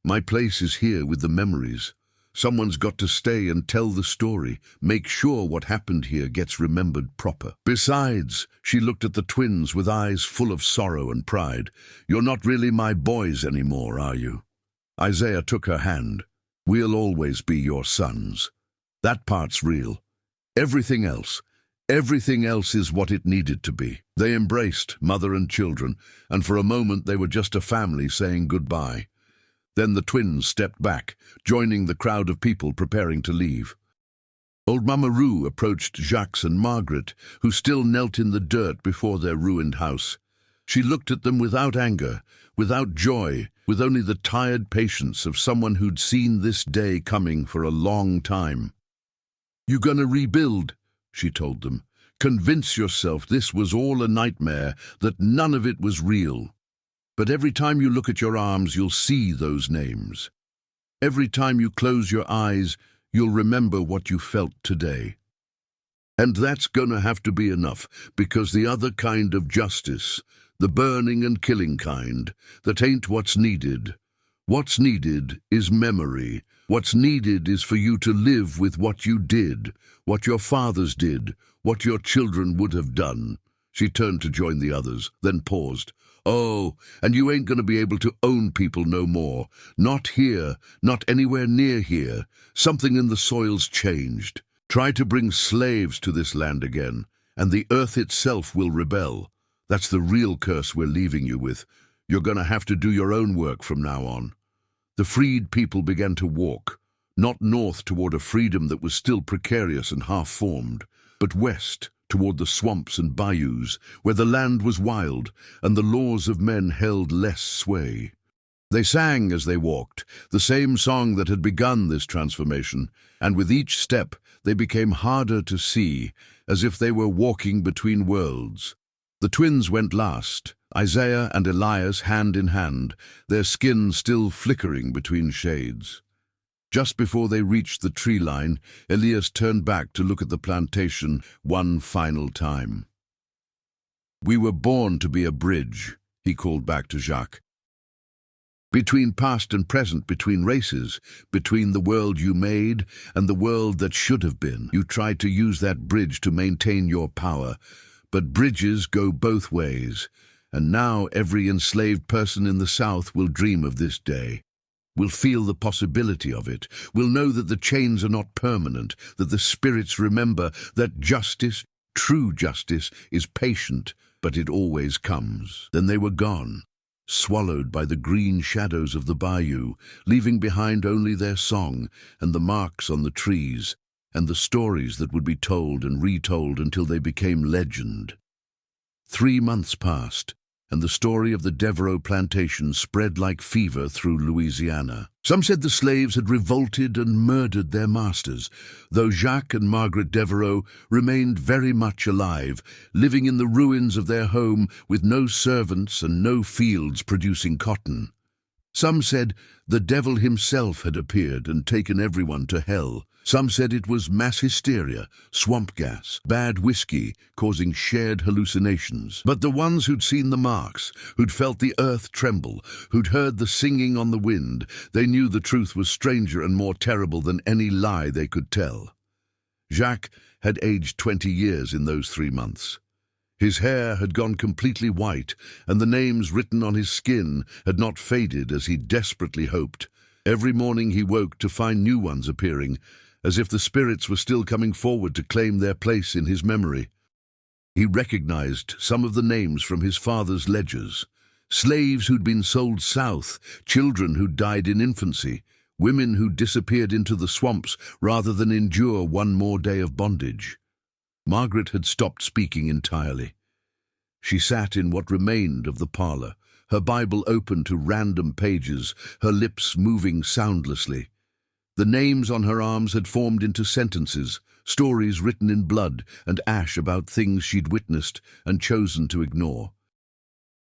My place is here with the memories. Someone's got to stay and tell the story, make sure what happened here gets remembered proper. Besides," she looked at the twins with eyes full of sorrow and pride, "you're not really my boys anymore, are you?" Isaiah took her hand. "We'll always be your sons. That part's real. Everything else is what it needed to be." They embraced, mother and children, and for a moment they were just a family saying goodbye. Then the twins stepped back, joining the crowd of people preparing to leave. Old Mama Rue approached Jacques and Margaret, who still knelt in the dirt before their ruined house. She looked at them without anger, without joy, with only the tired patience of someone who'd seen this day coming for a long time. "You're gonna rebuild," she told them. "Convince yourself this was all a nightmare, that none of it was real. But every time you look at your arms, you'll see those names. Every time you close your eyes, you'll remember what you felt today. And that's gonna have to be enough, because the other kind of justice, the burning and killing kind, that ain't what's needed. What's needed is memory. What's needed is for you to live with what you did, what your fathers did, what your children would have done." She turned to join the others, then paused. "Oh, and you ain't going to be able to own people no more. Not here, not anywhere near here. Something in the soil's changed. Try to bring slaves to this land again, and the earth itself will rebel. That's the real curse we're leaving you with. You're going to have to do your own work from now on." The freed people began to walk, not north toward a freedom that was still precarious and half-formed, but west, toward the swamps and bayous, where the land was wild and the laws of men held less sway. They sang as they walked, the same song that had begun this transformation, and with each step they became harder to see, as if they were walking between worlds. The twins went last, Isaiah and Elias hand in hand, their skin still flickering between shades. Just before they reached the tree line, Elias turned back to look at the plantation one final time. "We were born to be a bridge," he called back to Jacques. "Between past and present, between races, between the world you made and the world that should have been. You tried to use that bridge to maintain your power, but bridges go both ways, and now every enslaved person in the South will dream of this day. We'll feel the possibility of it. We'll know that the chains are not permanent, that the spirits remember that justice, true justice, is patient, but it always comes. Then they were gone, swallowed by the green shadows of the bayou, leaving behind only their song and the marks on the trees and the stories that would be told and retold until they became legend. 3 months passed, and the story of the Deveraux Plantation spread like fever through Louisiana. Some said the slaves had revolted and murdered their masters, though Jacques and Margaret Deveraux remained very much alive, living in the ruins of their home with no servants and no fields producing cotton. Some said the devil himself had appeared and taken everyone to hell. Some said it was mass hysteria, swamp gas, bad whiskey, causing shared hallucinations. But the ones who'd seen the marks, who'd felt the earth tremble, who'd heard the singing on the wind, they knew the truth was stranger and more terrible than any lie they could tell. Jacques had aged 20 years in those 3 months. His hair had gone completely white, and the names written on his skin had not faded as he desperately hoped. Every morning he woke to find new ones appearing, as if the spirits were still coming forward to claim their place in his memory. He recognized some of the names from his father's ledgers. Slaves who'd been sold south, children who'd died in infancy, women who disappeared into the swamps rather than endure one more day of bondage. Margaret had stopped speaking entirely. She sat in what remained of the parlor, her Bible open to random pages, her lips moving soundlessly. The names on her arms had formed into sentences, stories written in blood and ash about things she'd witnessed and chosen to ignore.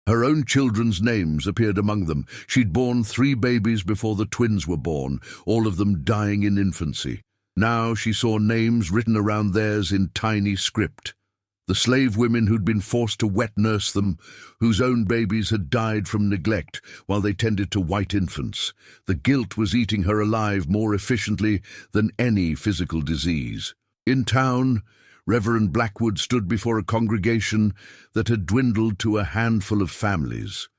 Her own children's names appeared among them. She'd borne 3 babies before the twins were born, all of them dying in infancy. Now she saw names written around theirs in tiny script. The slave women who'd been forced to wet nurse them, whose own babies had died from neglect while they tended to white infants. The guilt was eating her alive more efficiently than any physical disease. In town, Reverend Blackwood stood before a congregation that had dwindled to a handful of families.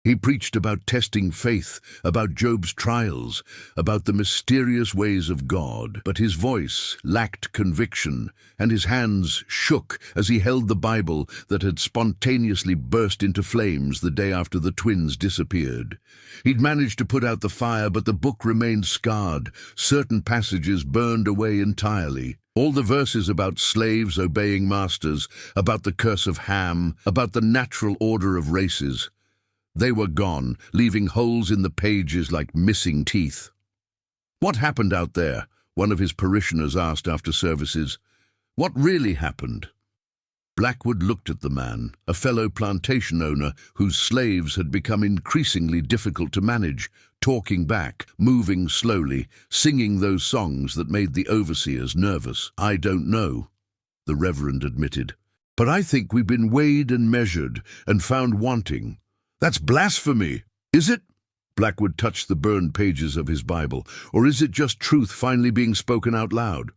He preached about testing faith, about Job's trials, about the mysterious ways of God, but his voice lacked conviction, and his hands shook as he held the Bible that had spontaneously burst into flames the day after the twins disappeared. He'd managed to put out the fire, but the book remained scarred, certain passages burned away entirely. All the verses about slaves obeying masters, about the curse of Ham, about the natural order of races, they were gone, leaving holes in the pages like missing teeth. "What happened out there?" one of his parishioners asked after services. "What really happened?" Blackwood looked at the man, a fellow plantation owner whose slaves had become increasingly difficult to manage, talking back, moving slowly, singing those songs that made the overseers nervous. "I don't know," the Reverend admitted, "but I think we've been weighed and measured and found wanting. That's blasphemy, is it?" Blackwood touched the burned pages of his Bible. "Or is it just truth finally being spoken out loud?"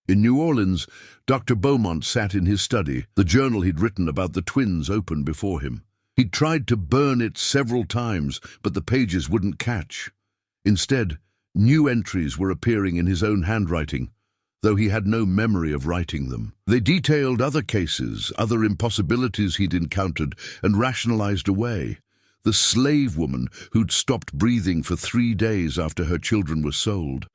In New Orleans, Dr. Beaumont sat in his study, the journal he'd written about the twins open before him. He'd tried to burn it several times, but the pages wouldn't catch. Instead, new entries were appearing in his own handwriting, though he had no memory of writing them. They detailed other cases, other impossibilities he'd encountered, and rationalized away. The slave woman who'd stopped breathing for 3 days after her children were sold,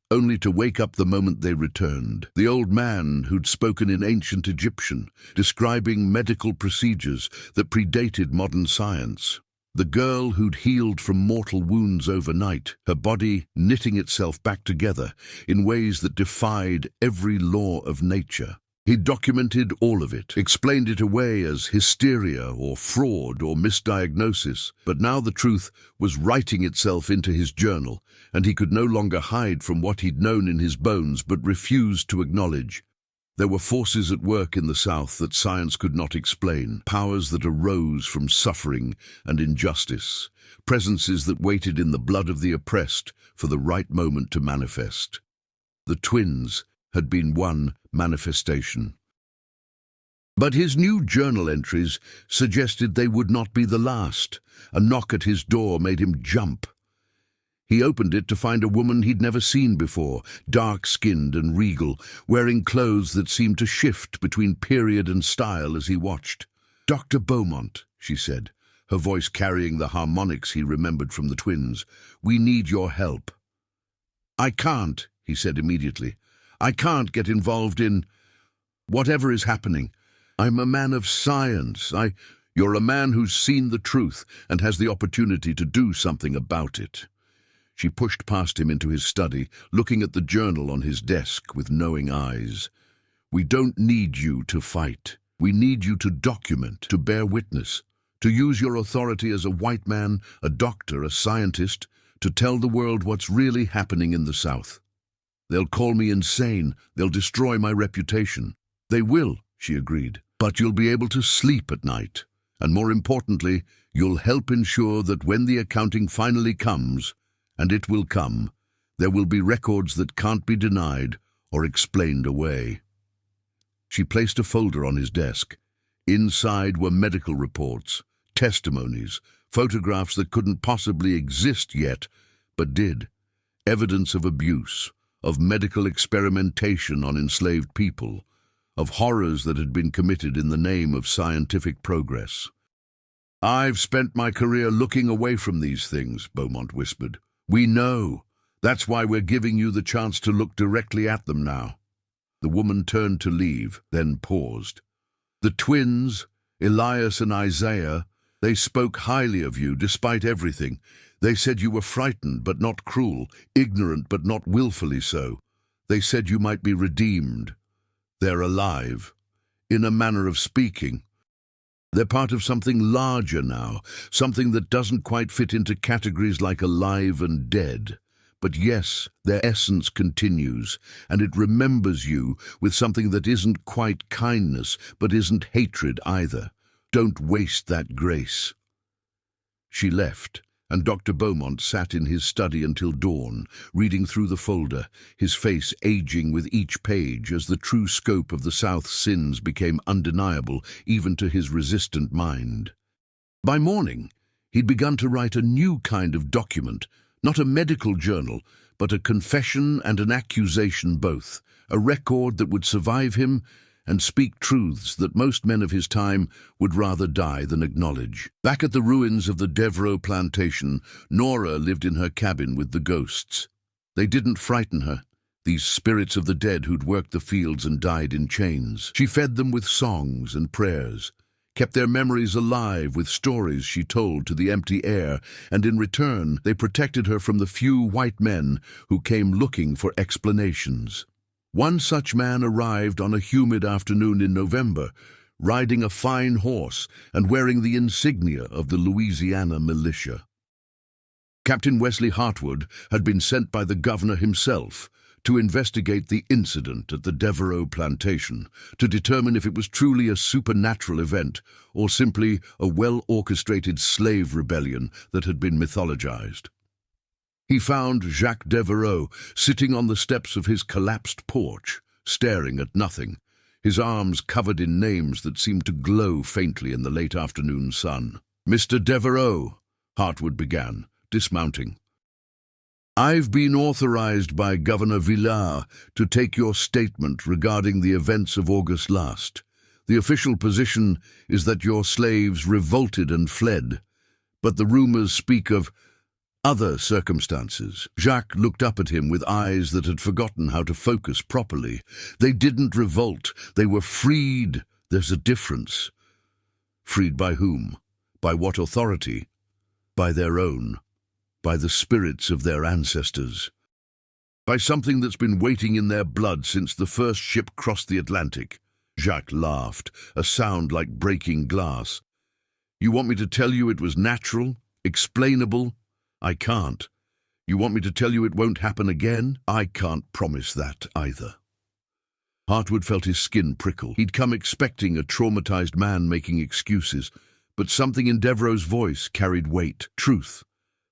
only to wake up the moment they returned. The old man who'd spoken in ancient Egyptian, describing medical procedures that predated modern science. The girl who'd healed from mortal wounds overnight, her body knitting itself back together in ways that defied every law of nature. He documented all of it, explained it away as hysteria or fraud or misdiagnosis, but now the truth was writing itself into his journal, and he could no longer hide from what he'd known in his bones but refused to acknowledge. There were forces at work in the South that science could not explain, powers that arose from suffering and injustice, presences that waited in the blood of the oppressed for the right moment to manifest. The twins had been one manifestation. But his new journal entries suggested they would not be the last. A knock at his door made him jump. He opened it to find a woman he'd never seen before, dark-skinned and regal, wearing clothes that seemed to shift between period and style as he watched. "Dr. Beaumont," she said, her voice carrying the harmonics he remembered from the twins, "we need your help." "I can't," he said immediately. "I can't get involved in whatever is happening. I'm a man of science. You're a man who's seen the truth and has the opportunity to do something about it." She pushed past him into his study, looking at the journal on his desk with knowing eyes. "We don't need you to fight. We need you to document, to bear witness, to use your authority as a white man, a doctor, a scientist, to tell the world what's really happening in the South. They'll call me insane. They'll destroy my reputation." "They will," she agreed, "but you'll be able to sleep at night. And more importantly, you'll help ensure that when the accounting finally comes, and it will come, there will be records that can't be denied or explained away." She placed a folder on his desk. Inside were medical reports, testimonies, photographs that couldn't possibly exist yet, but did. Evidence of abuse, of medical experimentation on enslaved people, of horrors that had been committed in the name of scientific progress. "I've spent my career looking away from these things," Beaumont whispered. "We know. That's why we're giving you the chance to look directly at them now." The woman turned to leave, then paused. "The twins, Elias and Isaiah, they spoke highly of you despite everything. They said you were frightened but not cruel, ignorant but not willfully so. They said you might be redeemed. They're alive, in a manner of speaking. They're part of something larger now, something that doesn't quite fit into categories like alive and dead. But yes, their essence continues, and it remembers you with something that isn't quite kindness, but isn't hatred either. Don't waste that grace." She left, and Dr. Beaumont sat in his study until dawn, reading through the folder, his face aging with each page as the true scope of the South's sins became undeniable even to his resistant mind. By morning, he'd begun to write a new kind of document, not a medical journal, but a confession and an accusation both, a record that would survive him and speak truths that most men of his time would rather die than acknowledge. Back at the ruins of the Deveraux Plantation, Nora lived in her cabin with the ghosts. They didn't frighten her, these spirits of the dead who'd worked the fields and died in chains. She fed them with songs and prayers, kept their memories alive with stories she told to the empty air, and in return they protected her from the few white men who came looking for explanations. One such man arrived on a humid afternoon in November, riding a fine horse and wearing the insignia of the Louisiana militia. Captain Wesley Hartwood had been sent by the governor himself to investigate the incident at the Deveraux Plantation, to determine if it was truly a supernatural event or simply a well-orchestrated slave rebellion that had been mythologized. He found Jacques Deveraux sitting on the steps of his collapsed porch, staring at nothing, his arms covered in names that seemed to glow faintly in the late afternoon sun. "Mr. Deveraux," Hartwood began, dismounting, "I've been authorized by Governor Villars to take your statement regarding the events of August last. The official position is that your slaves revolted and fled, but the rumors speak of other circumstances." Jacques looked up at him with eyes that had forgotten how to focus properly. "They didn't revolt. They were freed. There's a difference." Freed by whom? By what authority? By their own. By the spirits of their ancestors. By something that's been waiting in their blood since the first ship crossed the Atlantic. Jacques laughed, a sound like breaking glass. "You want me to tell you it was natural, explainable? I can't. You want me to tell you it won't happen again? I can't promise that either." Hartwood felt his skin prickle. He'd come expecting a traumatized man making excuses, but something in Deveraux's voice carried weight, truth,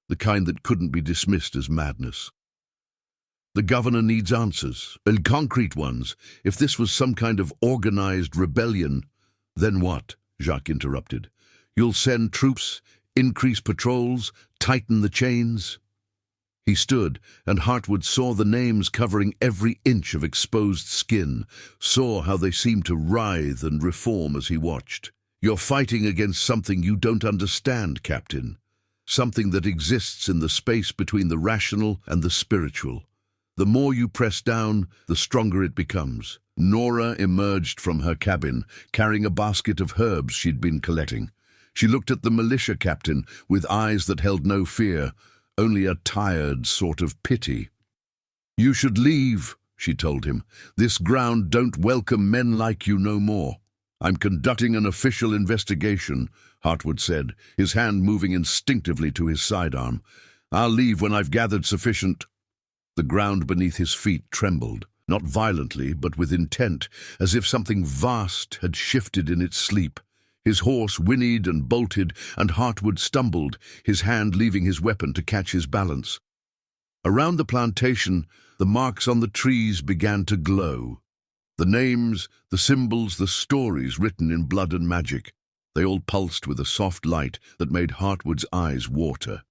the kind that couldn't be dismissed as madness. "The governor needs answers, and concrete ones. If this was some kind of organized rebellion—" "Then what?" Jacques interrupted. "You'll send troops, increase patrols, tighten the chains?" He stood, and Hartwood saw the names covering every inch of exposed skin, saw how they seemed to writhe and reform as he watched. "You're fighting against something you don't understand, Captain. Something that exists in the space between the rational and the spiritual. The more you press down, the stronger it becomes." Nora emerged from her cabin, carrying a basket of herbs she'd been collecting. She looked at the militia captain with eyes that held no fear, only a tired sort of pity. "You should leave," she told him. "This ground don't welcome men like you no more." "I'm conducting an official investigation," Hartwood said, his hand moving instinctively to his sidearm. "I'll leave when I've gathered sufficient—" The ground beneath his feet trembled, not violently, but with intent, as if something vast had shifted in its sleep. His horse whinnied and bolted, and Hartwood stumbled, his hand leaving his weapon to catch his balance. Around the plantation, the marks on the trees began to glow. The names, the symbols, the stories written in blood and magic, they all pulsed with a soft light that made Hartwood's eyes water.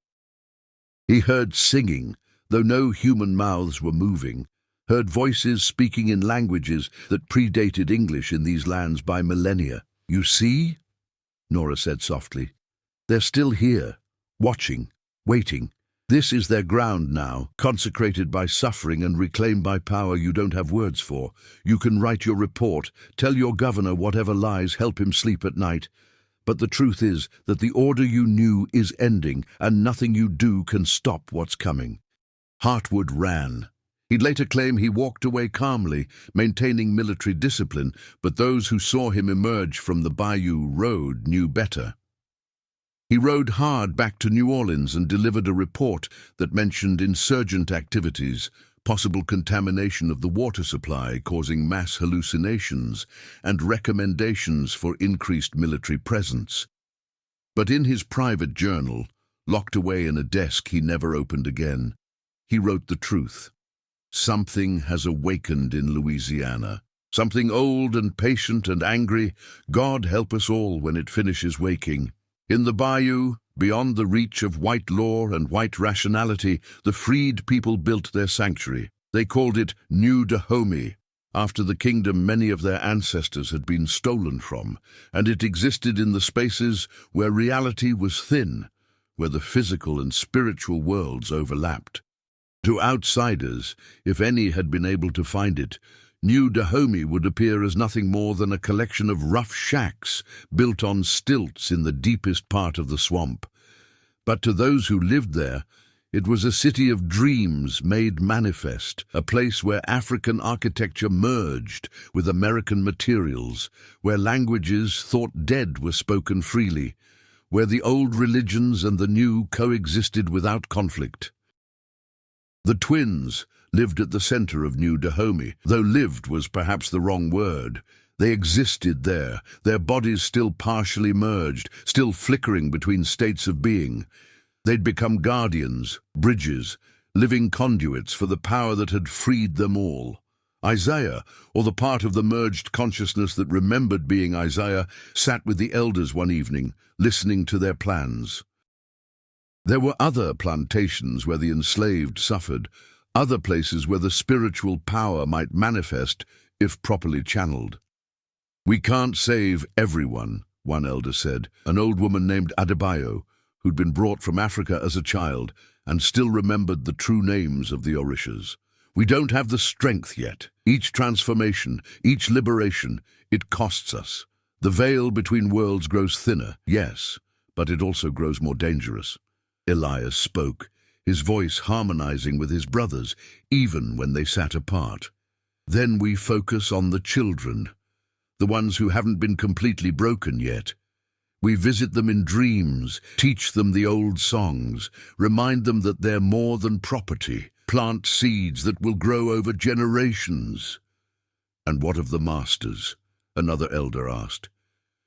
He heard singing, though no human mouths were moving, heard voices speaking in languages that predated English in these lands by millennia. "You see?" Nora said softly. "They're still here, watching, waiting. This is their ground now, consecrated by suffering and reclaimed by power you don't have words for. You can write your report, tell your governor whatever lies, help him sleep at night. But the truth is that the order you knew is ending, and nothing you do can stop what's coming." Hartwood ran. He'd later claim he walked away calmly, maintaining military discipline, but those who saw him emerge from the Bayou Road knew better. He rode hard back to New Orleans and delivered a report that mentioned insurgent activities, possible contamination of the water supply causing mass hallucinations, and recommendations for increased military presence. But in his private journal, locked away in a desk he never opened again, he wrote the truth. Something has awakened in Louisiana. Something old and patient and angry. God help us all when it finishes waking. In the bayou, beyond the reach of white law and white rationality, the freed people built their sanctuary. They called it New Dahomey, after the kingdom many of their ancestors had been stolen from, and it existed in the spaces where reality was thin, where the physical and spiritual worlds overlapped. To outsiders, if any had been able to find it, New Dahomey would appear as nothing more than a collection of rough shacks built on stilts in the deepest part of the swamp. But to those who lived there, it was a city of dreams made manifest, a place where African architecture merged with American materials, where languages thought dead were spoken freely, where the old religions and the new coexisted without conflict. The twins lived at the center of New Dahomey, though lived was perhaps the wrong word. They existed there, their bodies still partially merged, still flickering between states of being. They'd become guardians, bridges, living conduits for the power that had freed them all. Isaiah, or the part of the merged consciousness that remembered being Isaiah, sat with the elders one evening, listening to their plans. There were other plantations where the enslaved suffered, other places where the spiritual power might manifest if properly channeled. "We can't save everyone," one elder said, an old woman named Adebayo, who'd been brought from Africa as a child and still remembered the true names of the Orishas. "We don't have the strength yet. Each transformation, each liberation, it costs us. The veil between worlds grows thinner, yes, but it also grows more dangerous." Elias spoke, his voice harmonizing with his brothers, even when they sat apart. "Then we focus on the children, the ones who haven't been completely broken yet. We visit them in dreams, teach them the old songs, remind them that they're more than property, plant seeds that will grow over generations." "And what of the masters?" another elder asked.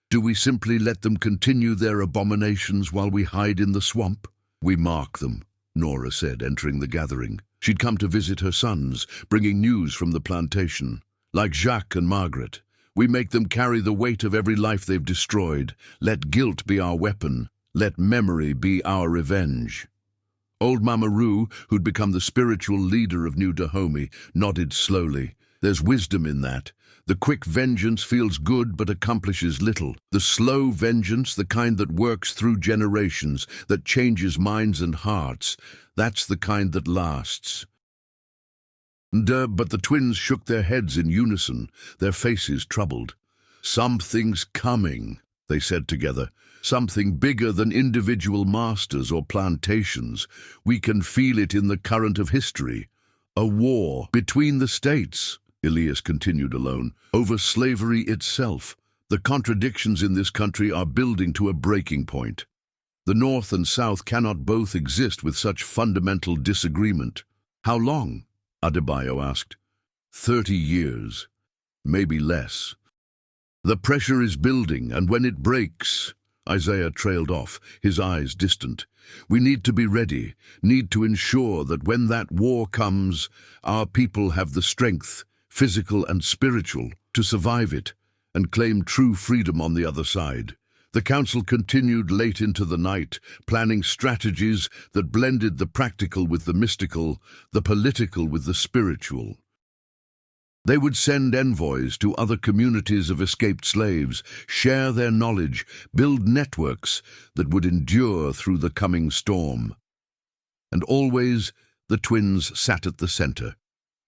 "Do we simply let them continue their abominations while we hide in the swamp?" "We mark them," Nora said, entering the gathering. She'd come to visit her sons, bringing news from the plantation. "Like Jacques and Margaret, we make them carry the weight of every life they've destroyed. Let guilt be our weapon. Let memory be our revenge." Old Mama Roo, who'd become the spiritual leader of New Dahomey, nodded slowly. There's wisdom in that. The quick vengeance feels good but accomplishes little. The slow vengeance, the kind that works through generations, that changes minds and hearts, that's the kind that lasts. But the twins shook their heads in unison, their faces troubled. Something's coming, they said together. Something bigger than individual masters or plantations. We can feel it in the current of history. A war between the states, Elias continued alone, over slavery itself. The contradictions in this country are building to a breaking point. The North and South cannot both exist with such fundamental disagreement. How long? Adebayo asked. 30 years. Maybe less. The pressure is building, and when it breaks... Isaiah trailed off, his eyes distant. We need to be ready, need to ensure that when that war comes, our people have the strength, physical and spiritual, to survive it and claim true freedom on the other side. The council continued late into the night, planning strategies that blended the practical with the mystical, the political with the spiritual. They would send envoys to other communities of escaped slaves, share their knowledge, build networks that would endure through the coming storm. And always the twins sat at the center,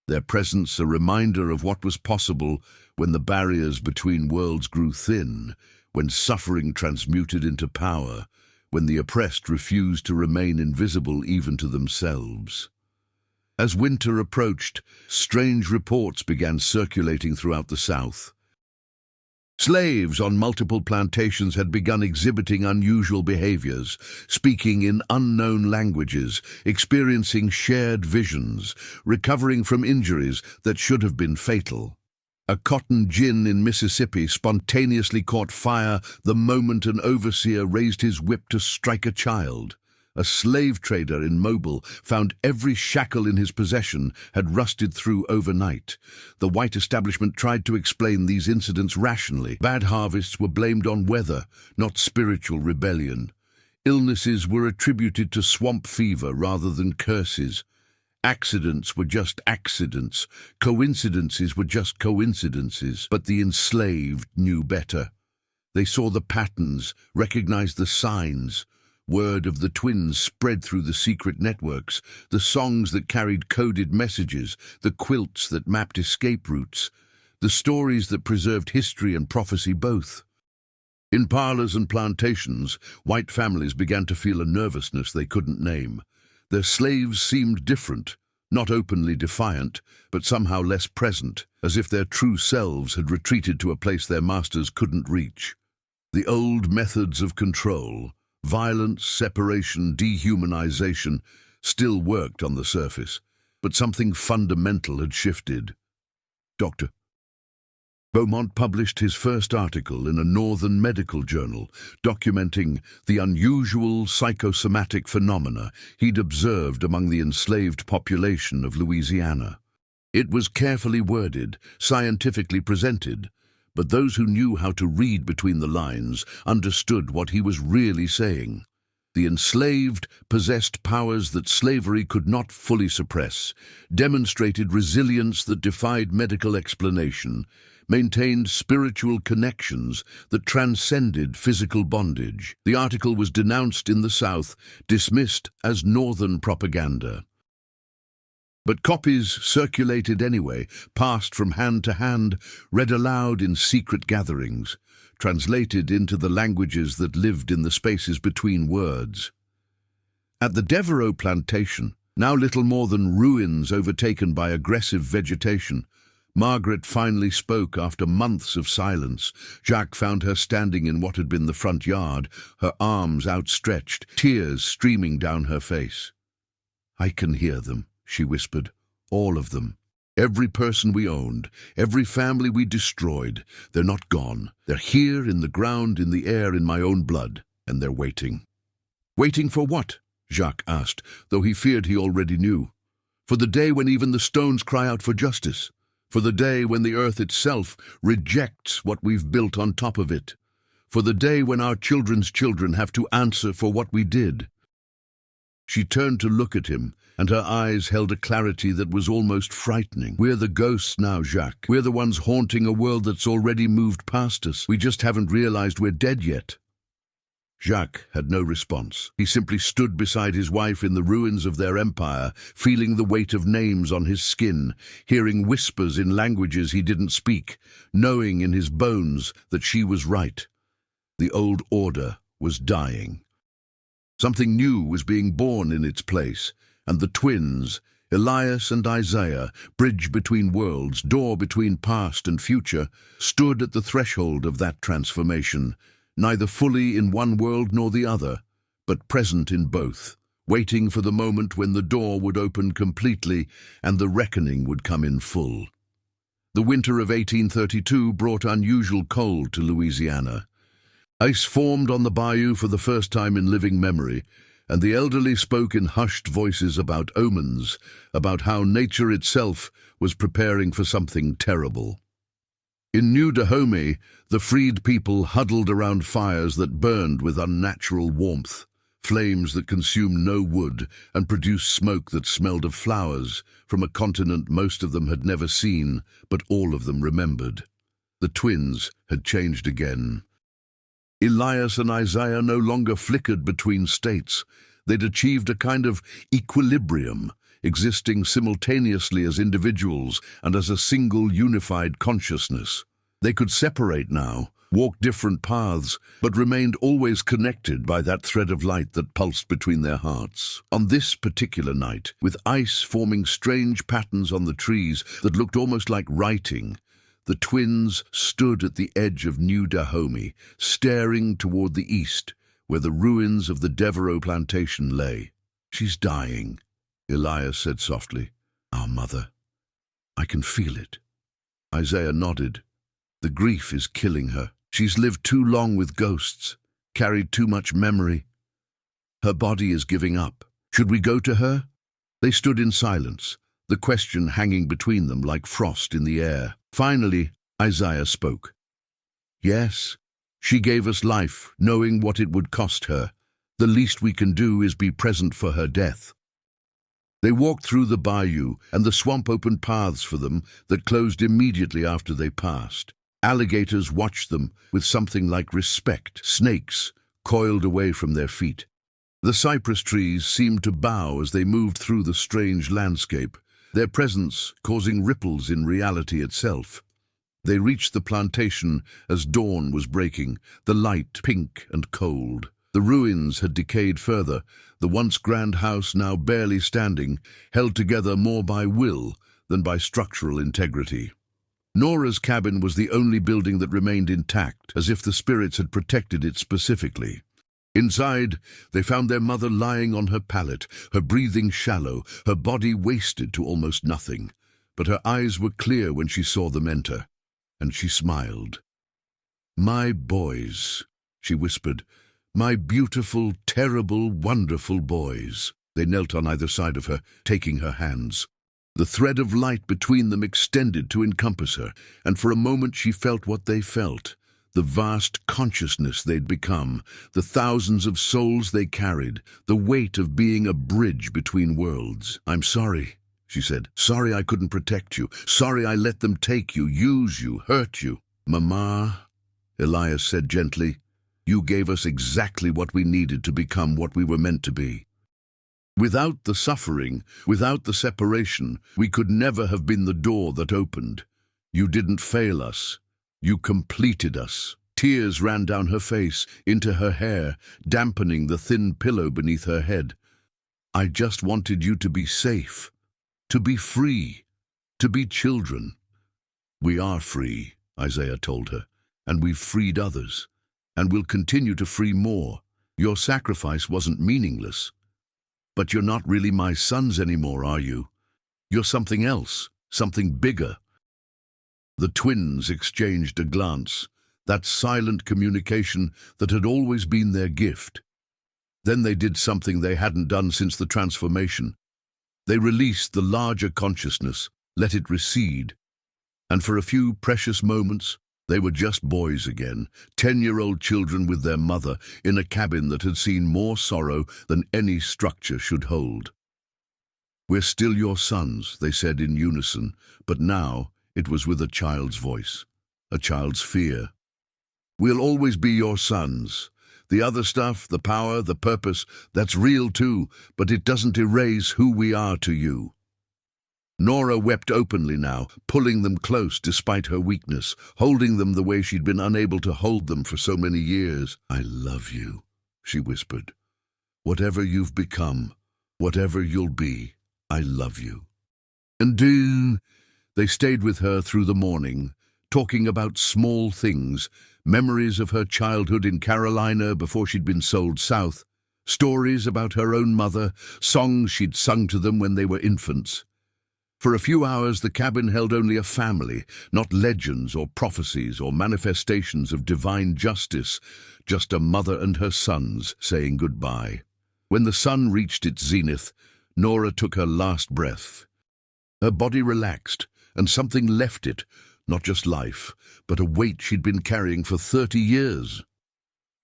their presence a reminder of what was possible when the barriers between worlds grew thin, when suffering transmuted into power, when the oppressed refused to remain invisible even to themselves. As winter approached, strange reports began circulating throughout the South. Slaves on multiple plantations had begun exhibiting unusual behaviors, speaking in unknown languages, experiencing shared visions, recovering from injuries that should have been fatal. A cotton gin in Mississippi spontaneously caught fire the moment an overseer raised his whip to strike a child. A slave trader in Mobile found every shackle in his possession had rusted through overnight. The white establishment tried to explain these incidents rationally. Bad harvests were blamed on weather, not spiritual rebellion. Illnesses were attributed to swamp fever rather than curses. Accidents were just accidents. Coincidences were just coincidences. But the enslaved knew better. They saw the patterns, recognized the signs. Word of the twins spread through the secret networks, the songs that carried coded messages, the quilts that mapped escape routes, the stories that preserved history and prophecy both. In parlors and plantations, white families began to feel a nervousness they couldn't name. Their slaves seemed different, not openly defiant, but somehow less present, as if their true selves had retreated to a place their masters couldn't reach. The old methods of control, violence, separation, dehumanization, still worked on the surface, but something fundamental had shifted. Dr. Beaumont published his first article in a northern medical journal documenting the unusual psychosomatic phenomena he'd observed among the enslaved population of Louisiana. It was carefully worded, scientifically presented, but those who knew how to read between the lines understood what he was really saying. The enslaved possessed powers that slavery could not fully suppress, demonstrated resilience that defied medical explanation, maintained spiritual connections that transcended physical bondage. The article was denounced in the South, dismissed as Northern propaganda. But copies circulated anyway, passed from hand to hand, read aloud in secret gatherings, translated into the languages that lived in the spaces between words. At the Deveraux Plantation, now little more than ruins overtaken by aggressive vegetation, Margaret finally spoke after months of silence. Jacques found her standing in what had been the front yard, her arms outstretched, tears streaming down her face. "I can hear them," she whispered, "all of them. Every person we owned, every family we destroyed, they're not gone. They're here in the ground, in the air, in my own blood, and they're waiting." "Waiting for what?" Jacques asked, though he feared he already knew. "For the day when even the stones cry out for justice. For the day when the earth itself rejects what we've built on top of it. For the day when our children's children have to answer for what we did." She turned to look at him, and her eyes held a clarity that was almost frightening. "We're the ghosts now, Jacques. We're the ones haunting a world that's already moved past us. We just haven't realized we're dead yet." Jacques had no response. He simply stood beside his wife in the ruins of their empire, feeling the weight of names on his skin, hearing whispers in languages he didn't speak, knowing in his bones that she was right. The old order was dying. Something new was being born in its place, and the twins, Elias and Isaiah, bridge between worlds, door between past and future, stood at the threshold of that transformation, neither fully in one world nor the other, but present in both, waiting for the moment when the door would open completely and the reckoning would come in full. The winter of 1832 brought unusual cold to Louisiana. Ice formed on the bayou for the first time in living memory, and the elderly spoke in hushed voices about omens, about how nature itself was preparing for something terrible. In New Dahomey, the freed people huddled around fires that burned with unnatural warmth, flames that consumed no wood and produced smoke that smelled of flowers from a continent most of them had never seen, but all of them remembered. The twins had changed again. Elias and Isaiah no longer flickered between states. They'd achieved a kind of equilibrium, existing simultaneously as individuals and as a single unified consciousness. They could separate now, walk different paths, but remained always connected by that thread of light that pulsed between their hearts. On this particular night, with ice forming strange patterns on the trees that looked almost like writing, the twins stood at the edge of New Dahomey, staring toward the east, where the ruins of the Deveraux Plantation lay. "She's dying," Elias said softly. "Our mother. I can feel it." Isaiah nodded. "The grief is killing her. She's lived too long with ghosts, carried too much memory. Her body is giving up. Should we go to her?" They stood in silence, the question hanging between them like frost in the air. Finally, Isaiah spoke. "Yes, she gave us life, knowing what it would cost her. The least we can do is be present for her death." They walked through the bayou, and the swamp opened paths for them that closed immediately after they passed. Alligators watched them with something like respect, snakes coiled away from their feet. The cypress trees seemed to bow as they moved through the strange landscape, their presence causing ripples in reality itself. They reached the plantation as dawn was breaking, the light pink and cold. The ruins had decayed further, the once grand house now barely standing, held together more by will than by structural integrity. Nora's cabin was the only building that remained intact, as if the spirits had protected it specifically. Inside, they found their mother lying on her pallet, her breathing shallow, her body wasted to almost nothing. But her eyes were clear when she saw them enter, and she smiled. "My boys," she whispered, "my beautiful, terrible, wonderful boys." They knelt on either side of her, taking her hands. The thread of light between them extended to encompass her, and for a moment she felt what they felt. The vast consciousness they'd become, the thousands of souls they carried, the weight of being a bridge between worlds. "I'm sorry," she said. "Sorry I couldn't protect you. Sorry I let them take you, use you, hurt you." "Mama," Elias said gently, "you gave us exactly what we needed to become what we were meant to be. Without the suffering, without the separation, we could never have been the door that opened. You didn't fail us. You completed us." Tears ran down her face, into her hair, dampening the thin pillow beneath her head. "I just wanted you to be safe, to be free, to be children." "We are free," Isaiah told her, "and we've freed others, and we'll continue to free more. Your sacrifice wasn't meaningless. But you're not really my sons anymore, are you? You're something else, something bigger." The twins exchanged a glance, that silent communication that had always been their gift. Then they did something they hadn't done since the transformation. They released the larger consciousness, let it recede, and for a few precious moments, They were just boys again, 10-year-old children with their mother in a cabin that had seen more sorrow than any structure should hold. "We're still your sons," they said in unison, but now it was with a child's voice, a child's fear. "We'll always be your sons. The other stuff, the power, the purpose, that's real too, but it doesn't erase who we are to you." Nora wept openly now, pulling them close despite her weakness, holding them the way she'd been unable to hold them for so many years. "I love you," she whispered. "Whatever you've become, whatever you'll be, I love you." And they stayed with her through the morning, talking about small things, memories of her childhood in Carolina before she'd been sold south, stories about her own mother, songs she'd sung to them when they were infants. For a few hours the cabin held only a family, not legends or prophecies or manifestations of divine justice, just a mother and her sons saying goodbye. When the sun reached its zenith, Nora took her last breath. Her body relaxed, and something left it, not just life, but a weight she'd been carrying for 30 years.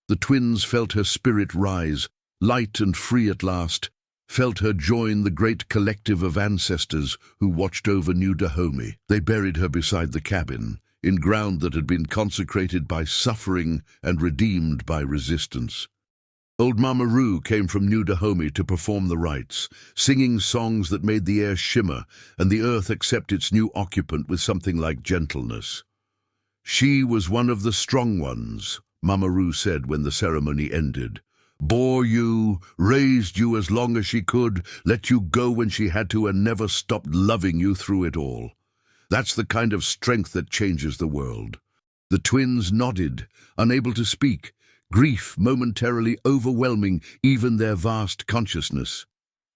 The twins felt her spirit rise, light and free at last, felt her join the great collective of ancestors who watched over New Dahomey. They buried her beside the cabin, in ground that had been consecrated by suffering and redeemed by resistance. Old Mama Roo came from New Dahomey to perform the rites, singing songs that made the air shimmer and the earth accept its new occupant with something like gentleness. "She was one of the strong ones," Mama Roo said when the ceremony ended. "Bore you, raised you as long as she could, let you go when she had to, and never stopped loving you through it all. That's the kind of strength that changes the world." The twins nodded, unable to speak, grief momentarily overwhelming even their vast consciousness.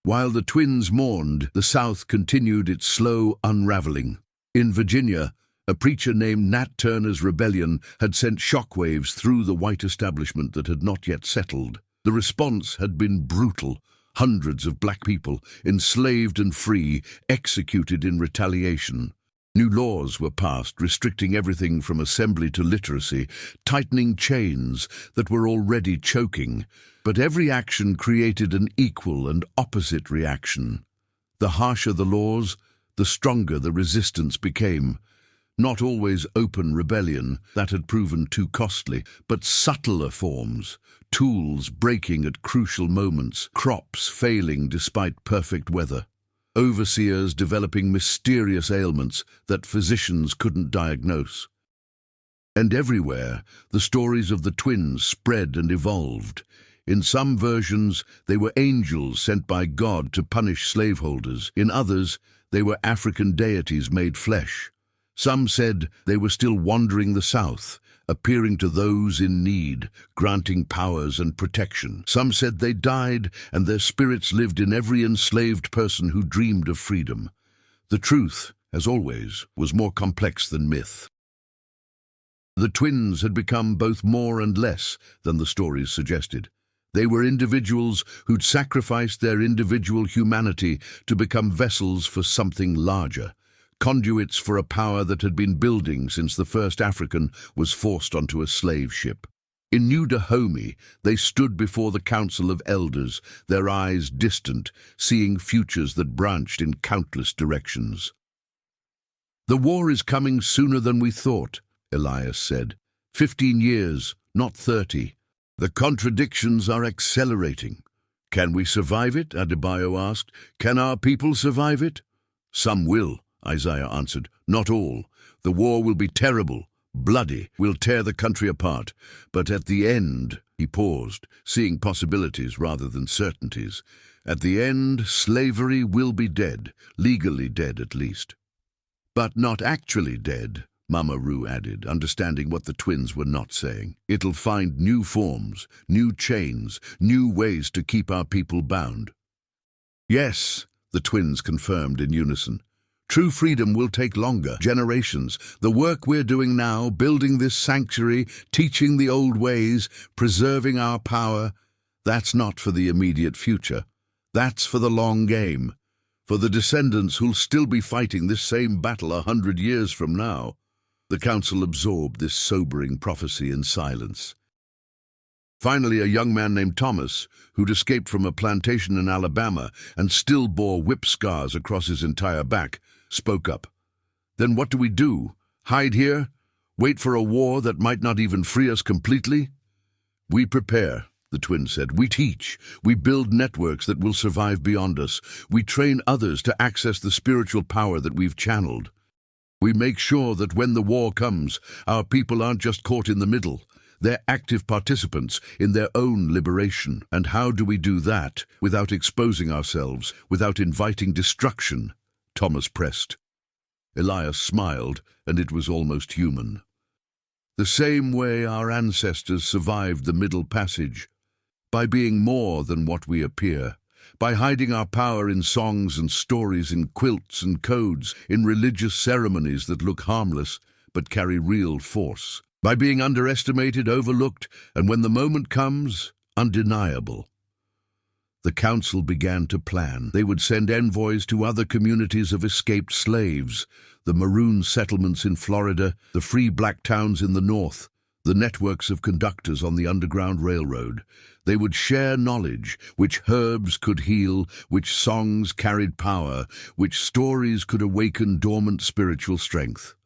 While the twins mourned, the South continued its slow unraveling. In Virginia, a preacher named Nat Turner's rebellion had sent shockwaves through the white establishment that had not yet settled. The response had been brutal. Hundreds of black people, enslaved and free, executed in retaliation. New laws were passed restricting everything from assembly to literacy, tightening chains that were already choking. But every action created an equal and opposite reaction. The harsher the laws, the stronger the resistance became. Not always open rebellion, that had proven too costly, but subtler forms, tools breaking at crucial moments, crops failing despite perfect weather, overseers developing mysterious ailments that physicians couldn't diagnose. And everywhere, the stories of the twins spread and evolved. In some versions, they were angels sent by God to punish slaveholders. In others, they were African deities made flesh. Some said they were still wandering the South, appearing to those in need, granting powers and protection. Some said they died, and their spirits lived in every enslaved person who dreamed of freedom. The truth, as always, was more complex than myth. The twins had become both more and less than the stories suggested. They were individuals who'd sacrificed their individual humanity to become vessels for something larger. Conduits for a power that had been building since the first African was forced onto a slave ship. In New Dahomey, they stood before the Council of Elders, their eyes distant, seeing futures that branched in countless directions. "The war is coming sooner than we thought," Elias said. 15 years, not 30. "The contradictions are accelerating." "Can we survive it?" Adebayo asked. "Can our people survive it?" "Some will," Isaiah answered. "Not all. The war will be terrible, bloody, will tear the country apart. But at the end," he paused, seeing possibilities rather than certainties, "at the end, slavery will be dead, legally dead at least." "But not actually dead," Mama Roo added, understanding what the twins were not saying. "It'll find new forms, new chains, new ways to keep our people bound." "Yes," the twins confirmed in unison. "True freedom will take longer, generations. The work we're doing now, building this sanctuary, teaching the old ways, preserving our power, that's not for the immediate future. That's for the long game, for the descendants who'll still be fighting this same battle 100 years from now." The council absorbed this sobering prophecy in silence. Finally, a young man named Thomas, who'd escaped from a plantation in Alabama and still bore whip scars across his entire back, spoke up. "Then what do we do? Hide here? Wait for a war that might not even free us completely?" "We prepare," the twins said. "We teach. We build networks that will survive beyond us. We train others to access the spiritual power that we've channeled. We make sure that when the war comes, our people aren't just caught in the middle. They're active participants in their own liberation. And how do we do that without exposing ourselves, without inviting destruction?" Thomas pressed. Elias smiled, and it was almost human. "The same way our ancestors survived the Middle Passage, by being more than what we appear, by hiding our power in songs and stories, in quilts and codes, in religious ceremonies that look harmless but carry real force, by being underestimated, overlooked, and when the moment comes, undeniable." The council began to plan. They would send envoys to other communities of escaped slaves, the maroon settlements in Florida, the free black towns in the north, the networks of conductors on the Underground Railroad. They would share knowledge, which herbs could heal, which songs carried power, which stories could awaken dormant spiritual strength.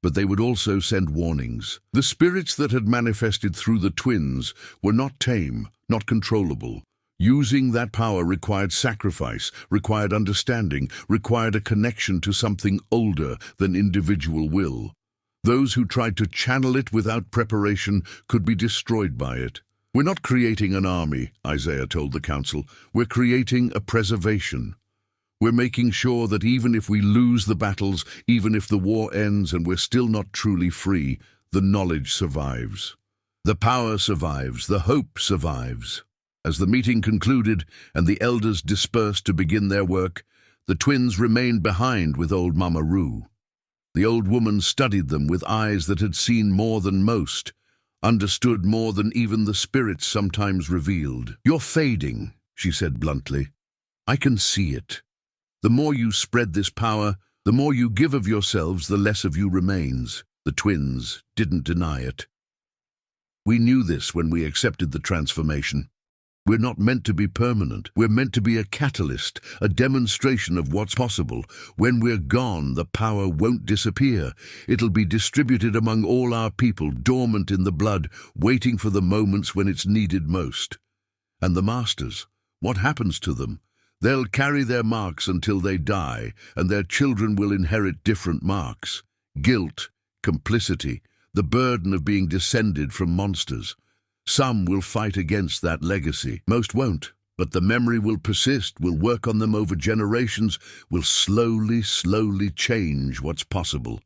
But they would also send warnings. The spirits that had manifested through the twins were not tame, not controllable. Using that power required sacrifice, required understanding, required a connection to something older than individual will. Those who tried to channel it without preparation could be destroyed by it. "We're not creating an army," Isaiah told the council. "We're creating a preservation. We're making sure that even if we lose the battles, even if the war ends and we're still not truly free, the knowledge survives. The power survives, the hope survives." As the meeting concluded and the elders dispersed to begin their work, the twins remained behind with old Mama Roo. The old woman studied them with eyes that had seen more than most, understood more than even the spirits sometimes revealed. "You're fading," she said bluntly. "I can see it. The more you spread this power, the more you give of yourselves, the less of you remains." The twins didn't deny it. "We knew this when we accepted the transformation. We're not meant to be permanent. We're meant to be a catalyst, a demonstration of what's possible. When we're gone, the power won't disappear. It'll be distributed among all our people, dormant in the blood, waiting for the moments when it's needed most." "And the masters, what happens to them?" "They'll carry their marks until they die, and their children will inherit different marks. Guilt, complicity, the burden of being descended from monsters. Some will fight against that legacy. Most won't, but the memory will persist, will work on them over generations, will slowly change what's possible."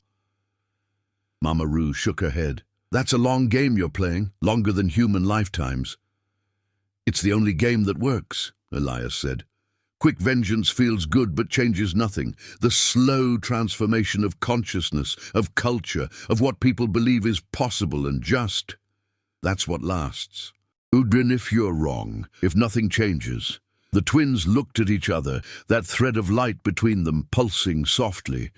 Mama Roo shook her head. "That's a long game you're playing, longer than human lifetimes." "It's the only game that works," Elias said. "Quick vengeance feels good but changes nothing. The slow transformation of consciousness, of culture, of what people believe is possible and just, that's what lasts. Udrin, if you're wrong, if nothing changes." The twins looked at each other, that thread of light between them pulsing softly.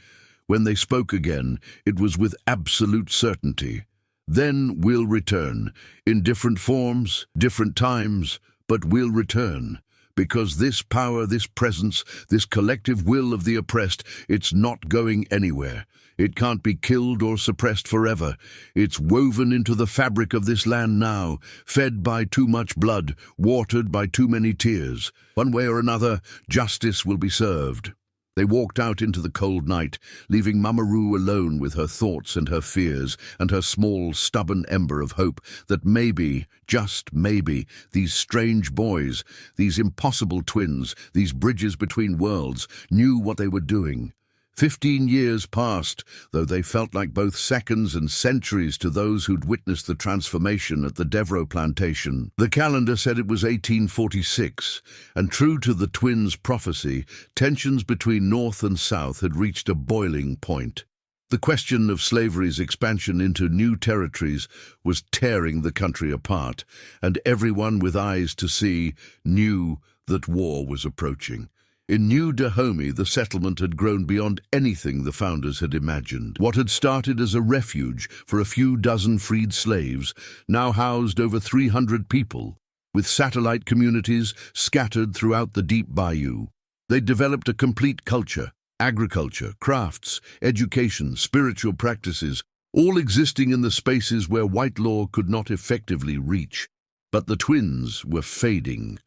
When they spoke again, it was with absolute certainty. "Then we'll return, in different forms, different times, but we'll return. Because this power, this presence, this collective will of the oppressed, it's not going anywhere. It can't be killed or suppressed forever. It's woven into the fabric of this land now, fed by too much blood, watered by too many tears. One way or another, justice will be served." They walked out into the cold night, leaving Mama Roo alone with her thoughts and her fears and her small, stubborn ember of hope that maybe, just maybe, these strange boys, these impossible twins, these bridges between worlds, knew what they were doing. 15 years passed, though they felt like both seconds and centuries to those who'd witnessed the transformation at the Deveraux Plantation. The calendar said it was 1846, and true to the twins' prophecy, tensions between North and South had reached a boiling point. The question of slavery's expansion into new territories was tearing the country apart, and everyone with eyes to see knew that war was approaching. In New Dahomey, the settlement had grown beyond anything the founders had imagined. What had started as a refuge for a few dozen freed slaves now housed over 300 people, with satellite communities scattered throughout the deep bayou. They'd developed a complete culture, agriculture, crafts, education, spiritual practices, all existing in the spaces where white law could not effectively reach. But the twins were fading.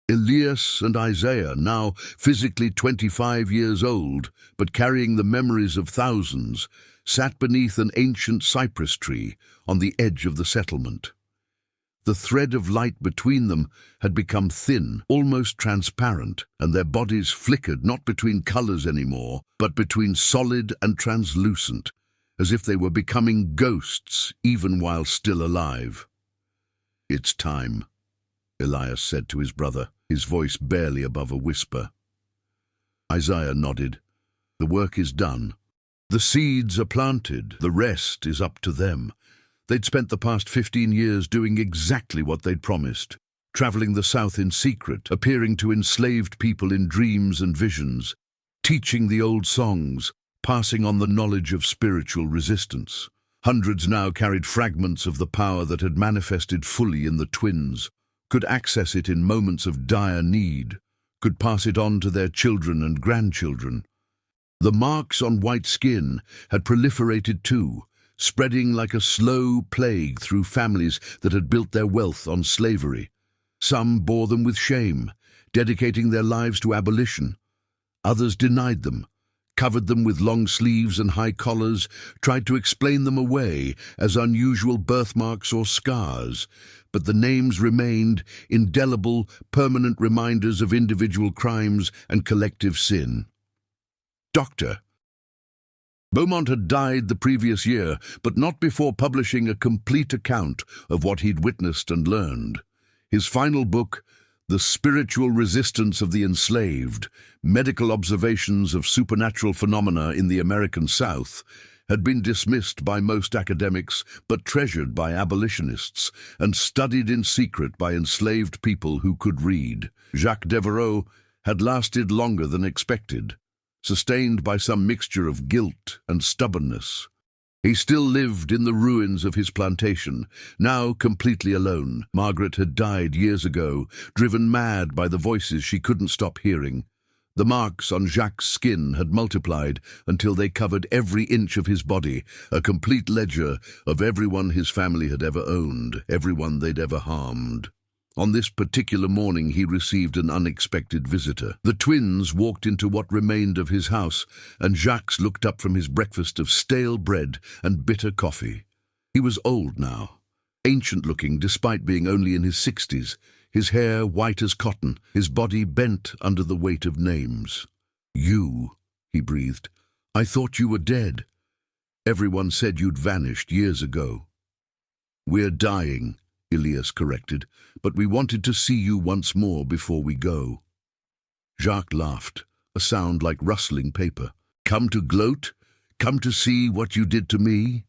Elias and Isaiah, now physically 25 years old, but carrying the memories of thousands, sat beneath an ancient cypress tree on the edge of the settlement. The thread of light between them had become thin, almost transparent, and their bodies flickered not between colors anymore, but between solid and translucent, as if they were becoming ghosts even while still alive. "It's time," Elias said to his brother, his voice barely above a whisper. Isaiah nodded. "The work is done. The seeds are planted. The rest is up to them." They'd spent the past 15 years doing exactly what they'd promised, traveling the South in secret, appearing to enslaved people in dreams and visions, teaching the old songs, passing on the knowledge of spiritual resistance. Hundreds now carried fragments of the power that had manifested fully in the twins, could access it in moments of dire need, could pass it on to their children and grandchildren. The marks on white skin had proliferated too, spreading like a slow plague through families that had built their wealth on slavery. Some bore them with shame, dedicating their lives to abolition. Others denied them, covered them with long sleeves and high collars, tried to explain them away as unusual birthmarks or scars, but the names remained indelible, permanent reminders of individual crimes and collective sin. Dr. Beaumont had died the previous year, but not before publishing a complete account of what he'd witnessed and learned. His final book, The Spiritual Resistance of the Enslaved, Medical Observations of Supernatural Phenomena in the American South, had been dismissed by most academics but treasured by abolitionists and studied in secret by enslaved people who could read. Jacques Deveraux had lasted longer than expected, sustained by some mixture of guilt and stubbornness. He still lived in the ruins of his plantation, now completely alone. Margaret had died years ago, driven mad by the voices she couldn't stop hearing. The marks on Jacques' skin had multiplied until they covered every inch of his body, a complete ledger of everyone his family had ever owned, everyone they'd ever harmed. On this particular morning he received an unexpected visitor. The twins walked into what remained of his house, and Jacques looked up from his breakfast of stale bread and bitter coffee. He was old now, ancient-looking despite being only in his 60s, his hair white as cotton, his body bent under the weight of names. "You," he breathed. "I thought you were dead. Everyone said you'd vanished years ago." "We're dying," Elias corrected, "but we wanted to see you once more before we go." Jacques laughed, a sound like rustling paper. "Come to gloat? Come to see what you did to me?"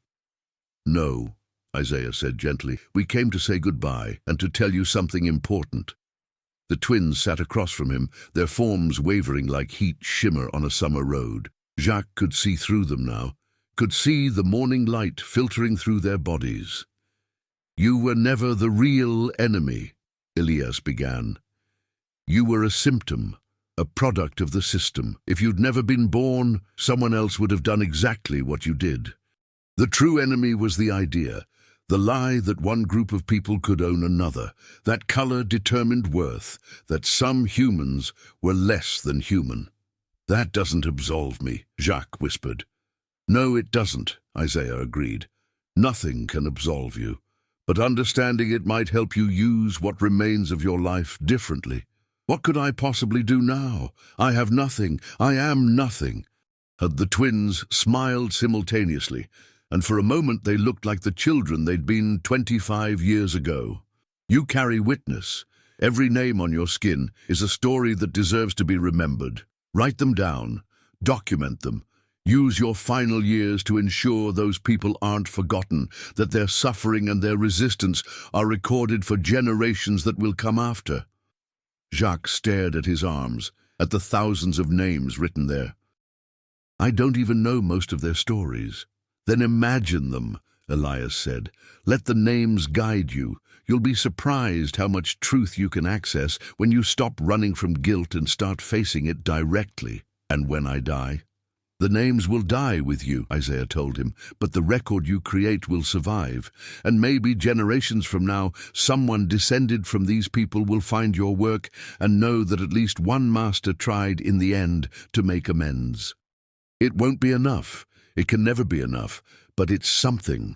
"No," Isaiah said gently. "We came to say goodbye and to tell you something important." The twins sat across from him, their forms wavering like heat shimmer on a summer road. Jacques could see through them now, could see the morning light filtering through their bodies. "You were never the real enemy," Elias began. "You were a symptom, a product of the system. If you'd never been born, someone else would have done exactly what you did. The true enemy was the idea, the lie that one group of people could own another, that color determined worth, that some humans were less than human." "That doesn't absolve me," Jacques whispered. "No, it doesn't," Isaiah agreed. "Nothing can absolve you. But understanding it might help you use what remains of your life differently. What could I possibly do now? I have nothing. I am nothing." The twins smiled simultaneously, and for a moment they looked like the children they'd been 25 years ago. "You carry witness. Every name on your skin is a story that deserves to be remembered. Write them down. Document them. Use your final years to ensure those people aren't forgotten, that their suffering and their resistance are recorded for generations that will come after." Jacques stared at his arms, at the thousands of names written there. "I don't even know most of their stories." "Then imagine them," Elias said. "Let the names guide you. You'll be surprised how much truth you can access when you stop running from guilt and start facing it directly." "And when I die?" "The names will die with you," Isaiah told him, "but the record you create will survive. And maybe generations from now, someone descended from these people will find your work and know that at least one master tried in the end to make amends. It won't be enough. It can never be enough, but it's something."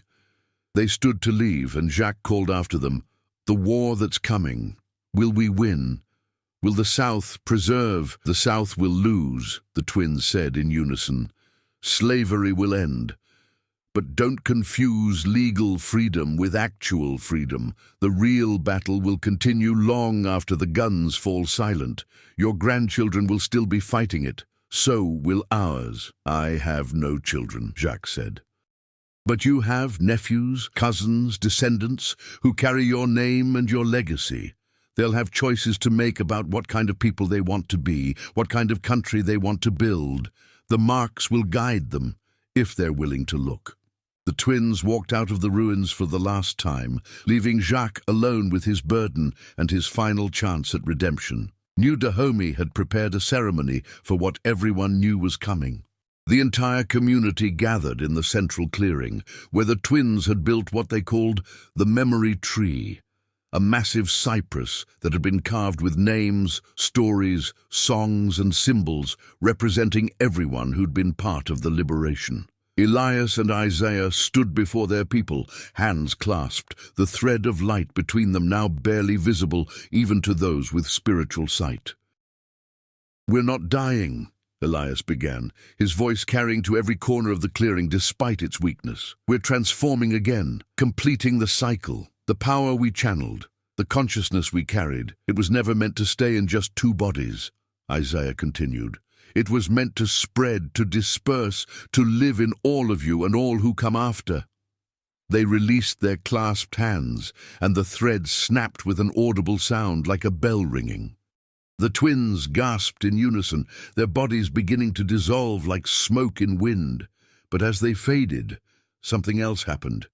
They stood to leave, and Jacques called after them, "The war that's coming. Will we win? Will the South preserve? The South will lose," the twins said in unison. "Slavery will end. But don't confuse legal freedom with actual freedom. The real battle will continue long after the guns fall silent. Your grandchildren will still be fighting it. So will ours." "I have no children," Jacques said. "But you have nephews, cousins, descendants who carry your name and your legacy. They'll have choices to make about what kind of people they want to be, what kind of country they want to build. The marks will guide them, if they're willing to look." The twins walked out of the ruins for the last time, leaving Jacques alone with his burden and his final chance at redemption. New Dahomey had prepared a ceremony for what everyone knew was coming. The entire community gathered in the central clearing, where the twins had built what they called the memory tree, a massive cypress that had been carved with names, stories, songs, and symbols representing everyone who'd been part of the liberation. Elias and Isaiah stood before their people, hands clasped, the thread of light between them now barely visible even to those with spiritual sight. "We're not dying," Elias began, his voice carrying to every corner of the clearing despite its weakness. "We're transforming again, completing the cycle. The power we channeled, the consciousness we carried, it was never meant to stay in just two bodies," Isaiah continued. "It was meant to spread, to disperse, to live in all of you and all who come after." They released their clasped hands, and the thread snapped with an audible sound like a bell ringing. The twins gasped in unison, their bodies beginning to dissolve like smoke in wind. But as they faded, something else happened.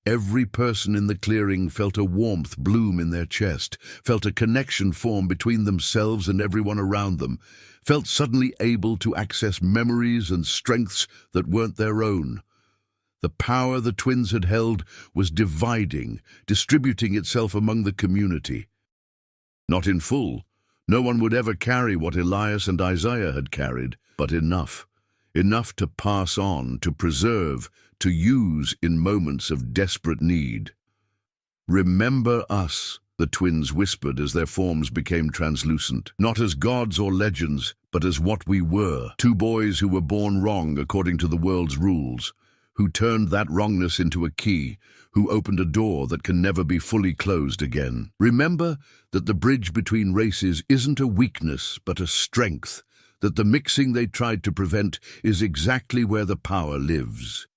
Every person in the clearing felt a warmth bloom in their chest, felt a connection form between themselves and everyone around them, felt suddenly able to access memories and strengths that weren't their own. The power the twins had held was dividing, distributing itself among the community. Not in full. No one would ever carry what Elias and Isaiah had carried, but enough. Enough to pass on, to preserve, to use in moments of desperate need. "Remember us," the twins whispered as their forms became translucent. "Not as gods or legends, but as what we were. Two boys who were born wrong according to the world's rules, who turned that wrongness into a key, who opened a door that can never be fully closed again. Remember that the bridge between races isn't a weakness, but a strength, that the mixing they tried to prevent is exactly where the power lives.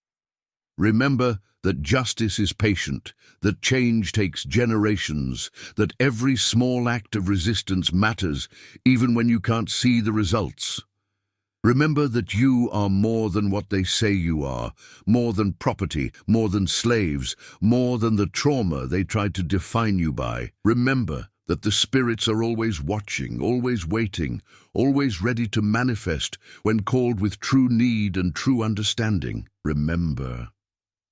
Remember that justice is patient, that change takes generations, that every small act of resistance matters, even when you can't see the results. Remember that you are more than what they say you are, more than property, more than slaves, more than the trauma they tried to define you by. Remember that the spirits are always watching, always waiting, always ready to manifest when called with true need and true understanding. Remember.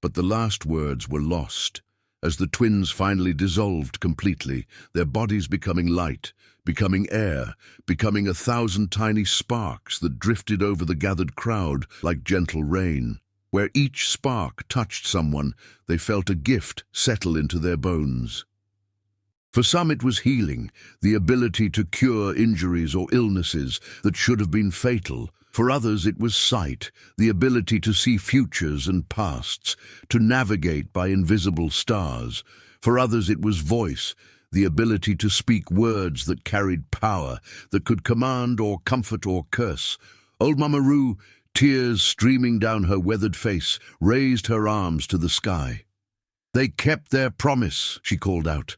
But the last words were lost, as the twins finally dissolved completely, their bodies becoming light, becoming air, becoming 1,000 tiny sparks that drifted over the gathered crowd like gentle rain. Where each spark touched someone, they felt a gift settle into their bones. For some it was healing, the ability to cure injuries or illnesses that should have been fatal. For others it was sight, the ability to see futures and pasts, to navigate by invisible stars. For others it was voice, the ability to speak words that carried power, that could command or comfort or curse. Old Mama Roo, tears streaming down her weathered face, raised her arms to the sky. "They kept their promise," she called out.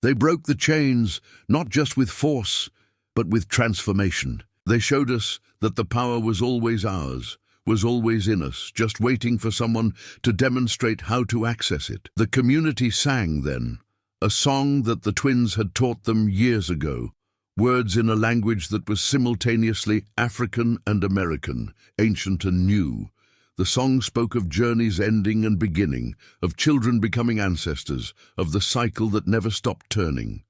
They broke the chains, not just with force, but with transformation. They showed us that the power was always ours, was always in us, just waiting for someone to demonstrate how to access it. The community sang then, a song that the twins had taught them years ago, words in a language that was simultaneously African and American, ancient and new. The song spoke of journeys ending and beginning, of children becoming ancestors, of the cycle that never stopped turning.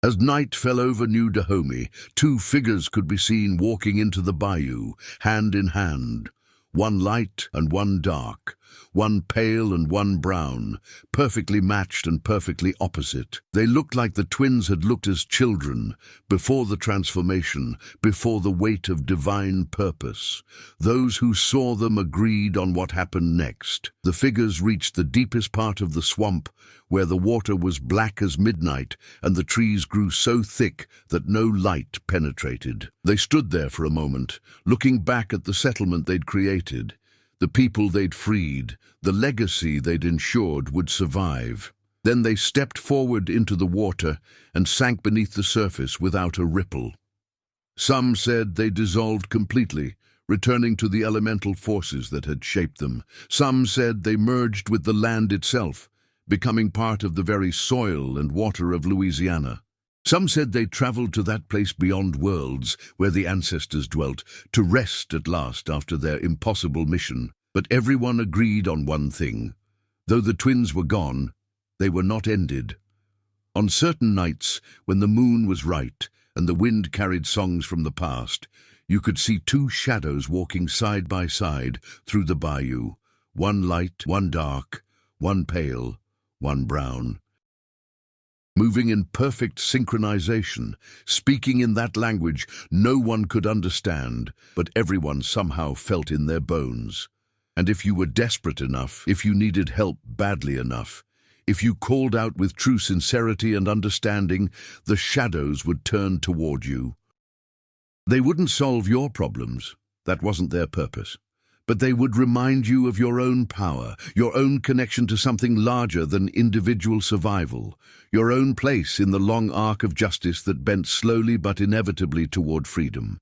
As night fell over New Dahomey, two figures could be seen walking into the bayou, hand in hand, one light and one dark, one pale and one brown, perfectly matched and perfectly opposite. They looked like the twins had looked as children, before the transformation, before the weight of divine purpose. Those who saw them agreed on what happened next. The figures reached the deepest part of the swamp, where the water was black as midnight and the trees grew so thick that no light penetrated. They stood there for a moment, looking back at the settlement they'd created, the people they'd freed, the legacy they'd ensured would survive. Then they stepped forward into the water and sank beneath the surface without a ripple. Some said they dissolved completely, returning to the elemental forces that had shaped them. Some said they merged with the land itself, becoming part of the very soil and water of Louisiana. Some said they traveled to that place beyond worlds where the ancestors dwelt, to rest at last after their impossible mission. But everyone agreed on one thing. Though the twins were gone, they were not ended. On certain nights, when the moon was right and the wind carried songs from the past, you could see two shadows walking side by side through the bayou, one light, one dark, one pale, one brown, moving in perfect synchronization, speaking in that language no one could understand, but everyone somehow felt in their bones. And if you were desperate enough, if you needed help badly enough, if you called out with true sincerity and understanding, the shadows would turn toward you. They wouldn't solve your problems, that wasn't their purpose. But they would remind you of your own power, your own connection to something larger than individual survival, your own place in the long arc of justice that bent slowly but inevitably toward freedom.